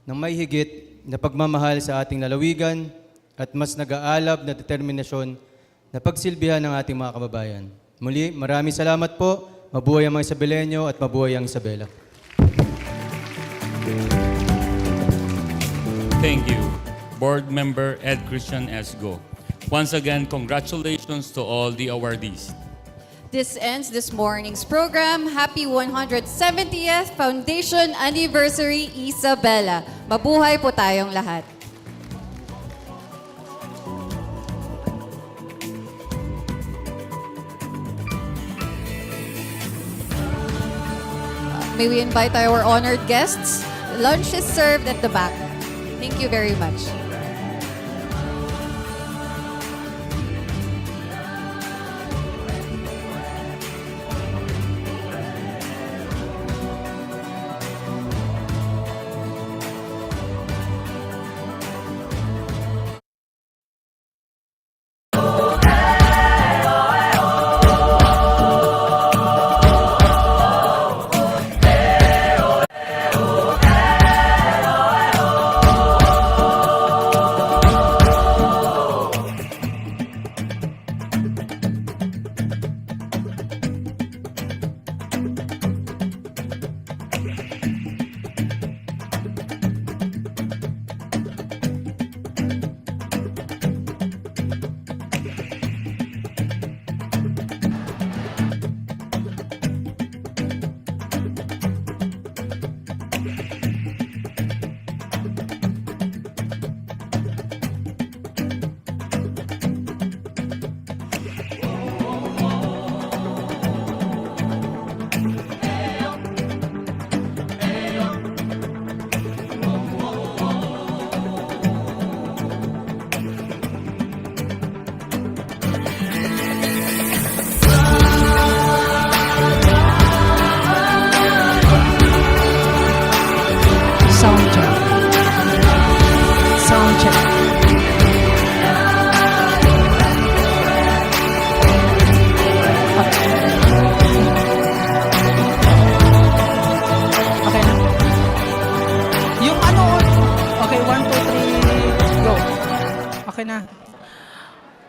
ng may higit na pagmamahal sa ating lalawigan at mas nag-aalab na determinasyon na pagsilbihan ng ating mga kababayan. Muli, maraming salamat po. Mabuhay ang mga Isabelenyo at mabuhay ang Isabela. Thank you, Board Member Ed Christian Esgo. Once again, congratulations to all the awardees. This ends this morning's program. Happy 170th Foundation Anniversary, Isabela. Mabuhay po tayong lahat. May we invite our honored guests? Lunch is served at the back. Thank you very much.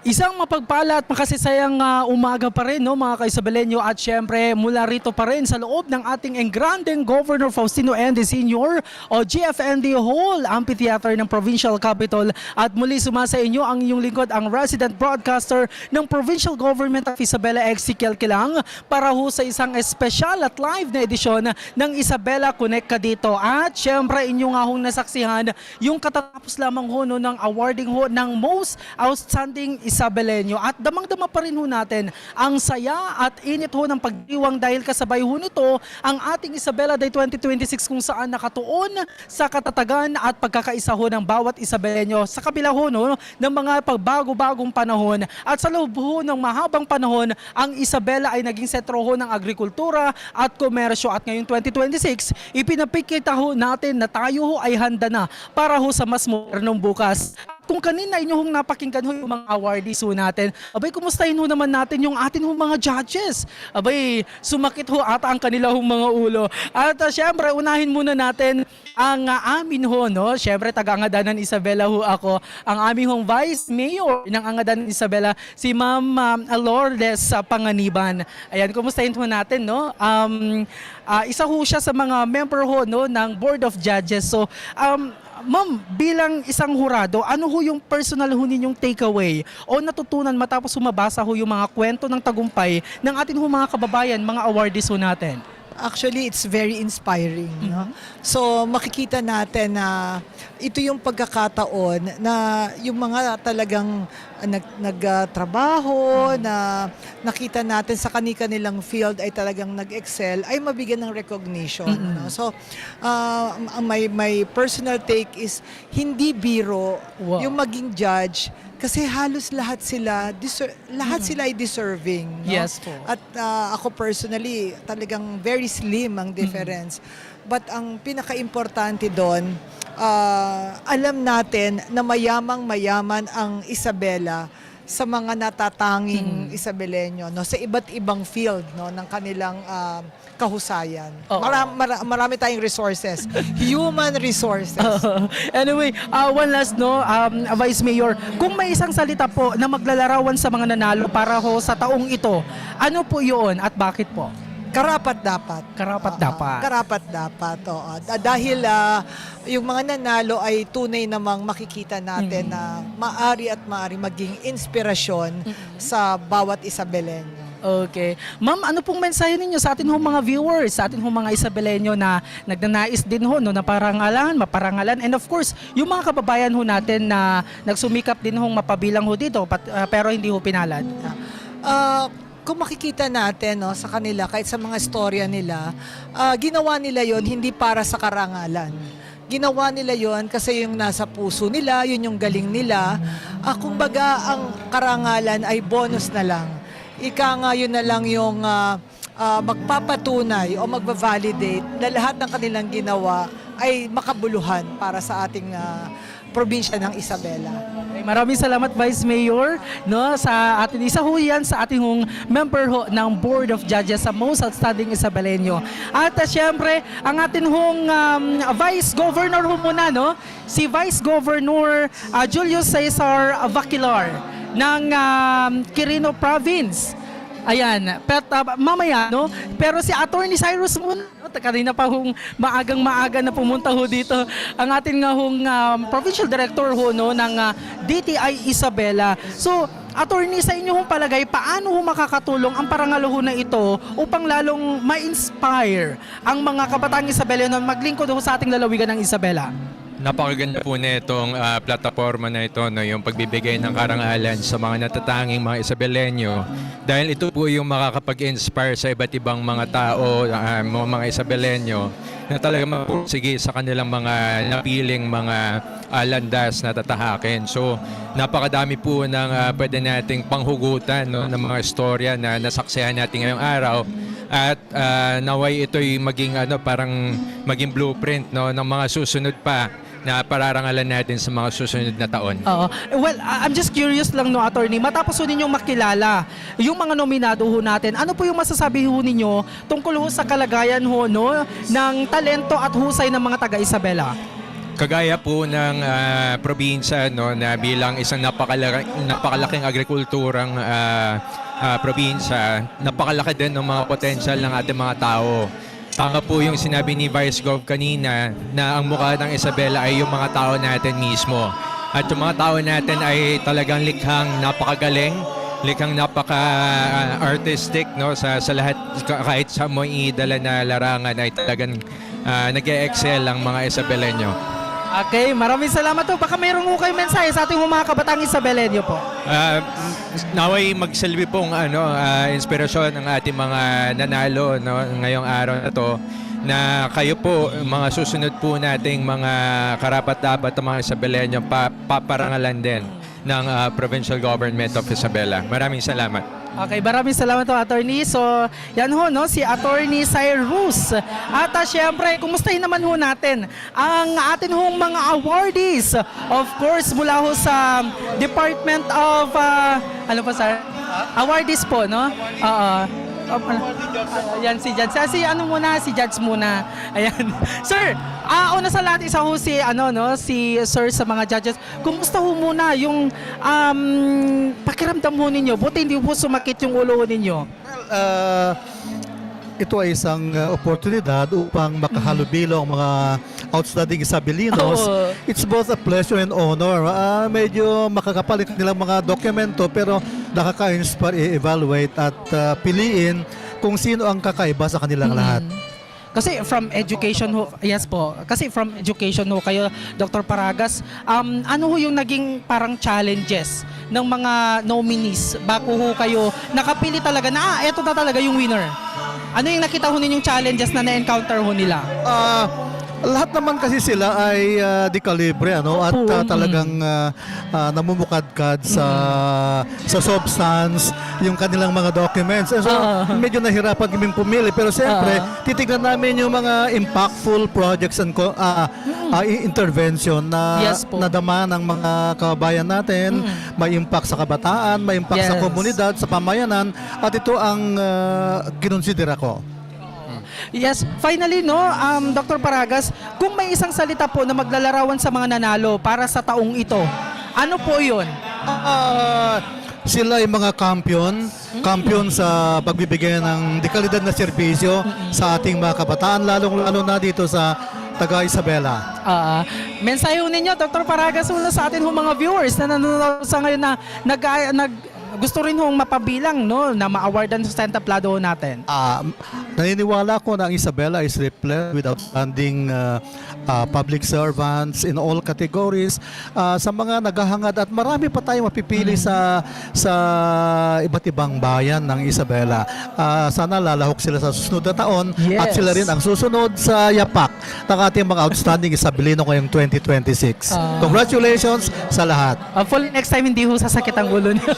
Isang mapagpala at makasisayang umaga pa rin, no, mga ka-Isabelenyo, at syempre mula rito pa rin sa loob ng ating engrandeng Governor Faustino N. Sr. o GFND Hall, Amphitheater ng Provincial Capital. At muli sumasa inyo ang inyong lingkod, ang resident broadcaster ng Provincial Government of Isabela, Ezekiel Kilang, para ho sa isang espesyal at live na edisyon ng Isabela Konek ka dito. At syempre inyo nga hong nasaksihan yung katatapos lamang ho, no, ng awarding ho ng Most Outstanding Isabelenyo. At damang-dama pa rin ho natin ang saya at init ho ng pagdiwang dahil kasabay ho nito ang ating Isabela Day 2026 kung saan nakatuon sa katatagan at pagkakaisa ho ng bawat Isabelenyo sa kabila ho, no, ng mga pagbago-bagong panahon. At sa loob ho ng mahabang panahon, ang Isabela ay naging sentro ho ng agrikultura at komersyo. At ngayong 2026, ipinapikita ho natin na tayo ho ay handa na para ho sa mas modernong bukas. Kung kanina inyo hong napakinggan ho yung mga awardees ho natin, abay, kumustahin ho naman natin yung atin hong mga judges. Abay, sumakit ho ata ang kanila hong mga ulo. At syempre, unahin muna natin ang amin ho, no? Syempre, taga-angadanan Isabela ho ako. Ang aming hong Vice Mayor ng Angadanan Isabela, si Ma'am Lourdes Panganiban. Ayan, kumustahin ho natin, no? Isa ho siya sa mga member ho, no, ng Board of Judges. So, Ma'am, bilang isang hurado, ano ho yung personal ho ninyong takeaway o natutunan matapos mabasa ho yung mga kwento ng tagumpay ng ating ho mga kababayan, mga awardees ho natin? Actually, it's very inspiring. No? So, makikita natin na ito yung pagkakataon na yung mga talagang nagtrabaho, na nakita natin sa kanilang field ay talagang nag-excel, ay mabigyan ng recognition. No? So, my personal take is, hindi biro yung maging judge, kasi halos lahat sila ay deserving. No? Yes po. At ako personally, talagang very slim ang difference. But ang pinaka-importante doon, alam natin na mayamang-mayaman ang Isabela sa mga natatanging Isabelenyo, no, sa iba't ibang field, no, ng kanilang kahusayan. Marami tayong resources, human resources. Anyway, one last, no, Vice Mayor, kung may isang salita po na maglalarawan sa mga nanalo para ho sa taong ito, ano po yun at bakit po? Karapat-dapat. Karapat-dapat. Karapat-dapat, oo. Dahil yung mga nanalo ay tunay namang makikita natin na maari maging inspirasyon sa bawat Isabelenyo. Okay. Ma'am, ano pong mensahe ninyo sa atin hong mga viewers, sa atin hong mga Isabelenyo na nagnanais din ho, no, na maparangalan, and of course, yung mga kababayan ho natin na nagsumikap din hong mapabilang ho dito, pero hindi ho pinalad? Kung makikita natin, no, sa kanila, kahit sa mga istorya nila, ginawa nila yon hindi para sa karangalan. Ginawa nila yon kasi yung nasa puso nila, yun yung galing nila. Kumbaga, ang karangalan ay bonus na lang. Ika nga yun na lang yung magpapatunay o magbavalidate na lahat ng kanilang ginawa ay makabuluhan para sa ating probinsya ng Isabela. Maraming salamat, Vice Mayor, no, sa atin. Isa ho yan sa ating member ho ng Board of Judges sa Most Outstanding Isabelenyo. At syempre, ang atin hong Vice Governor ho muna, no, si Vice Governor Julius Cesar Vaquilar ng Quirino Province. Ayan, mamaya, no? Pero si Attorney Cyrus muna, no? Kanina pa hong maagang-maaga na pumunta ho dito ang ating Provincial Director ho, no, ng DTI Isabela. So, Attorney, sa inyo hong palagay, paano ho makakatulong ang parangal ho na ito upang lalong ma-inspire ang mga kabataang Isabeliano maglingkod ho sa ating lalawigan ng Isabela? Napakaganda po na itong plataforma na ito, no, yung pagbibigay ng karangalan sa mga natatanging mga Isabelenyo. Dahil ito po yung makakapag-inspire sa iba't ibang mga tao, mga Isabelenyo, na talaga mapursige sa kanilang mga napiling mga landas na tatahakin. So, napakadami po ng pwede nating panghugutan, no, ng mga istorya na nasaksihan natin ngayong araw. At naway ito'y maging parang maging blueprint, no, ng mga susunod pa na pararangalan natin sa mga susunod na taon. Well, I'm just curious lang, no, Attorney, matapos ho ninyong makilala yung mga nominado ho natin, ano po yung masasabi ho ninyo tungkol ho sa kalagayan ho, no, ng talento at husay ng mga taga-Isabela? kagaya po ng probinsya, no, na bilang isang napakalaking agrikulturang probinsya, napakalaki din ng mga potential ng ating mga tao. Tama po yung sinabi ni Vice Gov kanina na ang mukha ng Isabela ay yung mga tao natin mismo. At yung mga tao natin ay talagang likhang napakagaling, likhang napaka-artistic, no, sa lahat, kahit sa mo idala na larangan ay talagang nag-e-excel ang mga Isabelenyo. Okay, maraming salamat po. Baka mayroong kayo mensahe sa ating mga kabataan Isabelenyo po. Naway magsilbi pong inspirasyon ng ating mga nanalo, no, ngayong araw na to, na kayo po, mga susunod po nating mga karapat-dapat ng mga Isabelenyo, paparangalan din ng Provincial Government of Isabela. Maraming salamat. Okay, maraming salamat po, Attorney. So, yan ho, no, si Attorney Cyrus. At syempre, kumustahin naman ho natin ang atin hong mga awardees. Of course, mula ho sa Department of, ano pa, sir? Awardees po, no? Yan si Judge. Si Judge muna. Ayan. Sir, una sa lahat, isa ho si Sir sa mga judges. Kumusta ho muna yung pakiramdam ho ninyo? Buti hindi po sumakit yung ulo ninyo. Ito ay isang oportunidad upang makahalubilo ang mga outstanding Isabelinos. It's both a pleasure and honor. Medyo makakapalit nilang mga dokumento pero nakaka-inspire i-evaluate at piliin kung sino ang kakaiba sa kanilang lahat. Kasi from education ho, yes po, kasi from education ho kayo, Dr. Paragas, ano ho yung naging parang challenges ng mga nominees bago ho kayo nakapili talaga na eto na talaga yung winner? Ano yung nakita ho ninyong challenges na na-encounter ho nila? Lahat naman kasi sila ay di kalibre, ano, at talagang namumukadkad sa substance yung kanilang mga documents. So medyo nahirapan kaming pumili, pero siyempre titignan namin yung mga impactful projects and intervention na nadama ng mga kababayan natin, may impact sa kabataan, may impact sa komunidad, sa pamayanan, at ito ang kinonsidera ko. Yes, finally no, Dr. Paragas, kung may isang salita po na maglalarawan sa mga nanalo para sa taong ito, ano po 'yun? Sila ay mga kampiyon sa pagbibigay ng dekalidad na serbisyo sa ating mga kabataan, lalong-lalo na dito sa taga Isabela. Mensahe ninyo, Dr. Paragas, sa atin mga viewers na nanonood sa ngayon na gusto rin hong mapabilang, no, na ma-awardan sa entablado natin. Naniniwala ko na ang Isabela is replete with outstanding public servants in all categories, sa mga naghahangad, at marami pa tayong mapipili sa iba't ibang bayan ng Isabela. Sana lalahok sila sa susunod na taon at sila rin ang susunod sa yapak ng ating mga outstanding Isabelino ngayong 2026. Congratulations sa lahat. Hopefully next time hindi ho sasakit ang ulo niyo.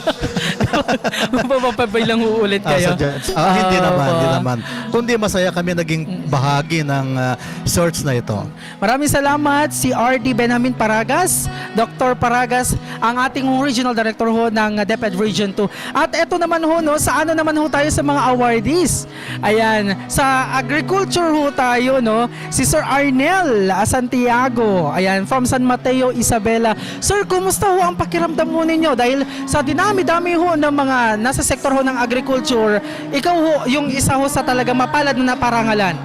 Mapapabay lang uulit kayo. Hindi naman. Kundi masaya kami naging bahagi ng search na ito. Maraming salamat si R.D. Benjamin Paragas, Dr. Paragas, ang ating regional director ho ng DepEd Region 2. At eto naman ho, no, sa ano naman ho tayo sa mga awardees. Ayan, sa agriculture ho tayo, no, si Sir Arnel Santiago, ayan, from San Mateo, Isabela. Sir, kumusta ho ang pakiramdam mo ninyo? Dahil sa dinami-dami ho ng mga nasa sektor ho ng agriculture, ikaw ho yung isa ho sa talaga mapalad na naparangalan.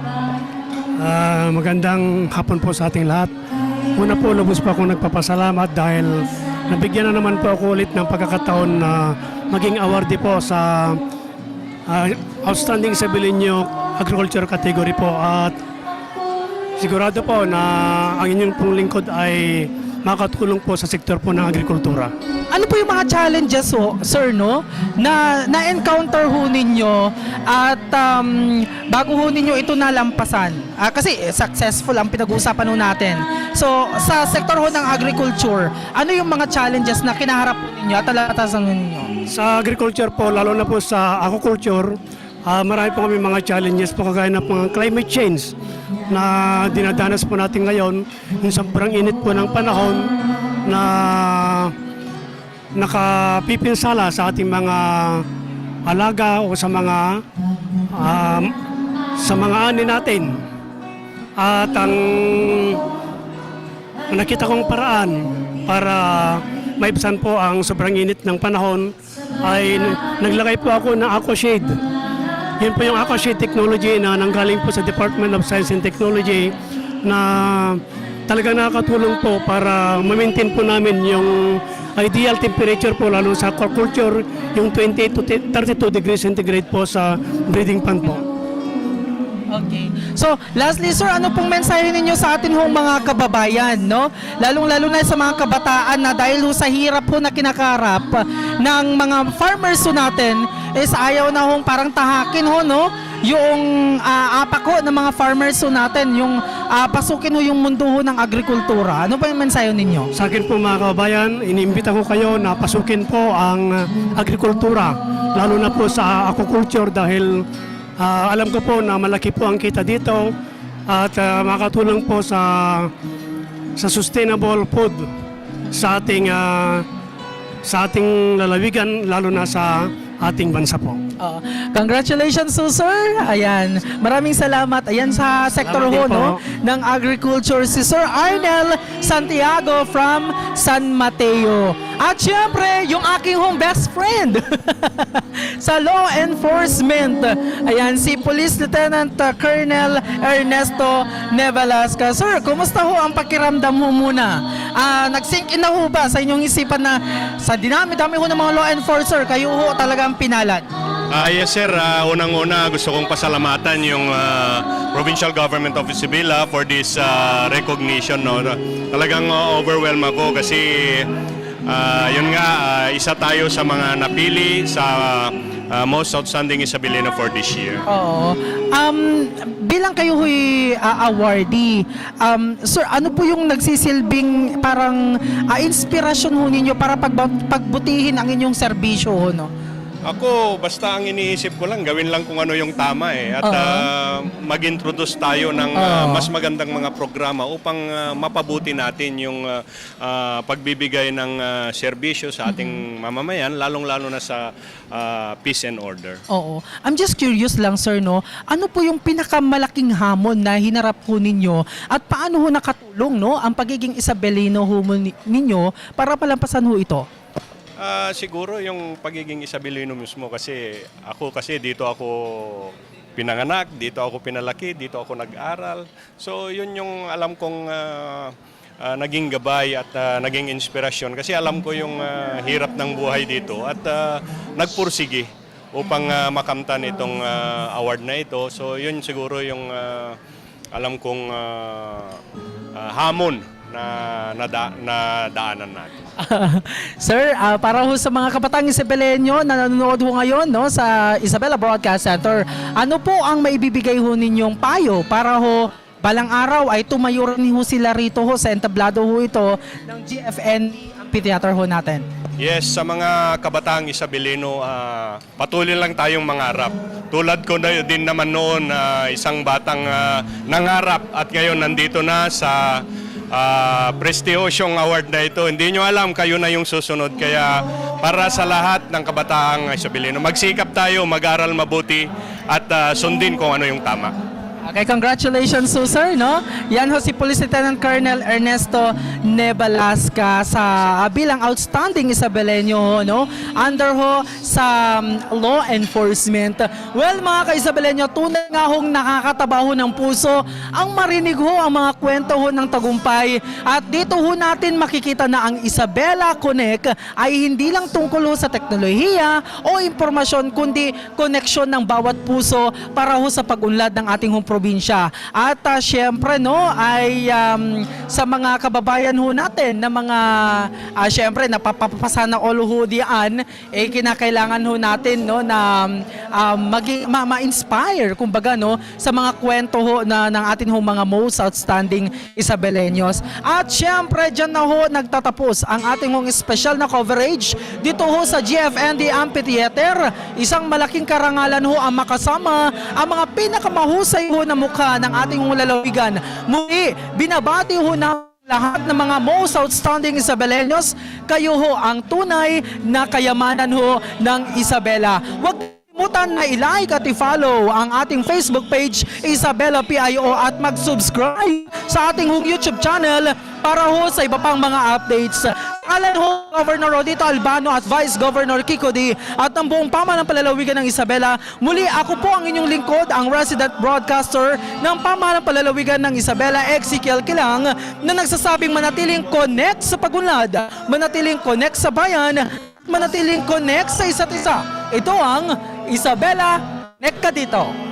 Magandang hapon po sa ating lahat. Una po, lubos po akong nagpapasalamat dahil nabigyan na naman po ako ulit ng pagkakataon na maging awardee po sa Outstanding Isabelino Agriculture category po, at sigurado po na ang inyong pong lingkod ay makatulong po sa sektor po ng agrikultura. Ano po yung mga challenges ho, sir, no, na-encounter ho ninyo at bago ho ninyo ito nalampasan? Kasi successful ang pinag-uusapan ho natin. So, sa sektor ho ng agriculture, ano yung mga challenges na kinaharap ho ninyo at talatasan ninyo? Sa agriculture po, lalo na po sa aquaculture, marami po kami mga challenges po, kagaya ng mga climate change na dinadanas po natin ngayon, yung sobrang init po ng panahon na nakapipinsala sa ating mga alaga o sa mga ani natin. At ang nakita kong paraan para maibsan po ang sobrang init ng panahon ay naglagay po ako ng aqua shade. Yun po yung aqua shade technology na nanggaling po sa Department of Science and Technology na talagang nakakatulong po para ma-maintain po namin yung ideal temperature po lalo sa aquaculture, yung 28 to 32 degrees centigrade po sa breeding pond po. Okay. So, lastly sir, ano pong mensahe ninyo sa atin hong mga kababayan, no? Lalong-lalo na sa mga kabataan na dahil sa hirap po na kinakarap ng mga farmers ho natin is ayaw na hong parang tahakin ho, no? Yung apak ho ng mga farmers ho natin, yung pasukin ho yung mundo ho ng agrikultura. Ano pa yung mensahe ninyo? Sa akin po mga kababayan, iniimbita ko kayo na pasukin po ang agrikultura, lalo na po sa aquaculture dahil alam ko po na malaki po ang kita dito at makatulong po sa sustainable food sa ating lalawigan, lalo na sa ating bansa po. Congratulations so sir. Ayan. Maraming salamat. Ayan sa sektor ho, no, ng agriculture si Sir Arnel Santiago from San Mateo. At syempre, yung aking home best friend sa law enforcement. Ayan, si Police Lieutenant Colonel Ernesto Nevalasca. Sir, kumusta ho ang pakiramdam mo muna? Nag-sink in na ho ba sa inyong isipan na sa dinami-dami ho ng mga law enforcer, kayo ho talagang pinalad? Yes sir, unang-una gusto kong pasalamatan yung Provincial Government of Isabela for this recognition. No? Talagang overwhelmed ako kasi yun nga, isa tayo sa mga napili sa Most Outstanding Isabelino for this year. Oo. Bilang kayo ho'y awardee, sir, ano po yung nagsisilbing parang inspirasyon ho ninyo para pagbutihin ang inyong serbisyo ho, no? Ako, basta ang iniisip ko lang, gawin lang kung ano yung tama eh. At mag-introduce tayo ng mas magandang mga programa upang mapabuti natin yung pagbibigay ng serbisyo sa ating mamamayan, lalong-lalo na sa peace and order. Oo. I'm just curious lang, sir, no? Ano po yung pinakamalaking hamon na hinarap po ninyo at paano ho nakatulong, no, ang pagiging Isabelino ho ninyo para palampasan ho ito? Siguro yung pagiging Isabelino mismo kasi dito ako pinanganak, dito ako pinalaki, dito ako nag-aral. So yun yung alam kong naging gabay at naging inspirasyon kasi alam ko yung hirap ng buhay dito at nagpursige upang makamtan itong award na ito. So yun siguro yung alam kong hamon na daanan natin. Sir, para ho sa mga kabatang Isabelenyo na nanonood ho ngayon, no, sa Isabela Broadcast Center, ano po ang maibibigay ho ninyong payo para ho balang araw ay tumayo rin ho sila rito ho sa entablado ho ito ng GFN Amphitheater ho natin? Yes, sa mga kabataang Isabelino, patuloy lang tayong mangarap. Tulad ko na din naman noon, isang batang nangarap at ngayon nandito na sa prestiyosong award na ito. Hindi nyo alam, kayo na yung susunod. Kaya para sa lahat ng kabataang Isabelino, magsikap tayo, mag-aral mabuti at sundin kung ano yung tama. Okay, congratulations so sir, no? Yan ho si Police Lieutenant Colonel Ernesto Nevalasca sa bilang outstanding Isabelenyo, no? Under ho sa law enforcement. Well, mga ka-Isabelenyo, tunay nga hong nakakataba ho ng puso ang marinig ho ang mga kwento ho ng tagumpay. At dito ho natin makikita na ang Isabela Konek ay hindi lang tungkol ho sa teknolohiya o impormasyon, kundi koneksyon ng bawat puso para ho sa pag-unlad ng ating probinsya. At syempre, no, ay sa mga kababayan ho natin na mga syempre napapapasa na all ho diyan, kinakailangan ho natin, no, na ma-inspire kumbaga, no, sa mga kwento ho ng atin ho mga most outstanding Isabelenos. At syempre diyan na ho nagtatapos ang ating hong special na coverage dito ho sa GFND Amphitheater. Isang malaking karangalan ho ang makasama ang mga pinakamahusay ho na mukha ng ating lalawigan. Muli, binabati ho na lahat ng mga most outstanding Isabelenos. Kayo ho ang tunay na kayamanan ho ng Isabela. Huwag kalimutan na i-like at i-follow ang ating Facebook page, Isabela PIO, at mag-subscribe sa ating YouTube channel para ho sa iba pang mga updates. Alan ho, Governor Rodito Albano at Vice Governor Kiko D at ang buong pamahalang palalawigan ng Isabela, muli ako po ang inyong lingkod, ang resident broadcaster ng pamahalang palalawigan ng Isabela, Ezekiel Kilang, na nagsasabing manatiling connect sa pagunlad, manatiling connect sa bayan, manatiling connect sa isa't isa. Ito ang Isabela, connect ka dito.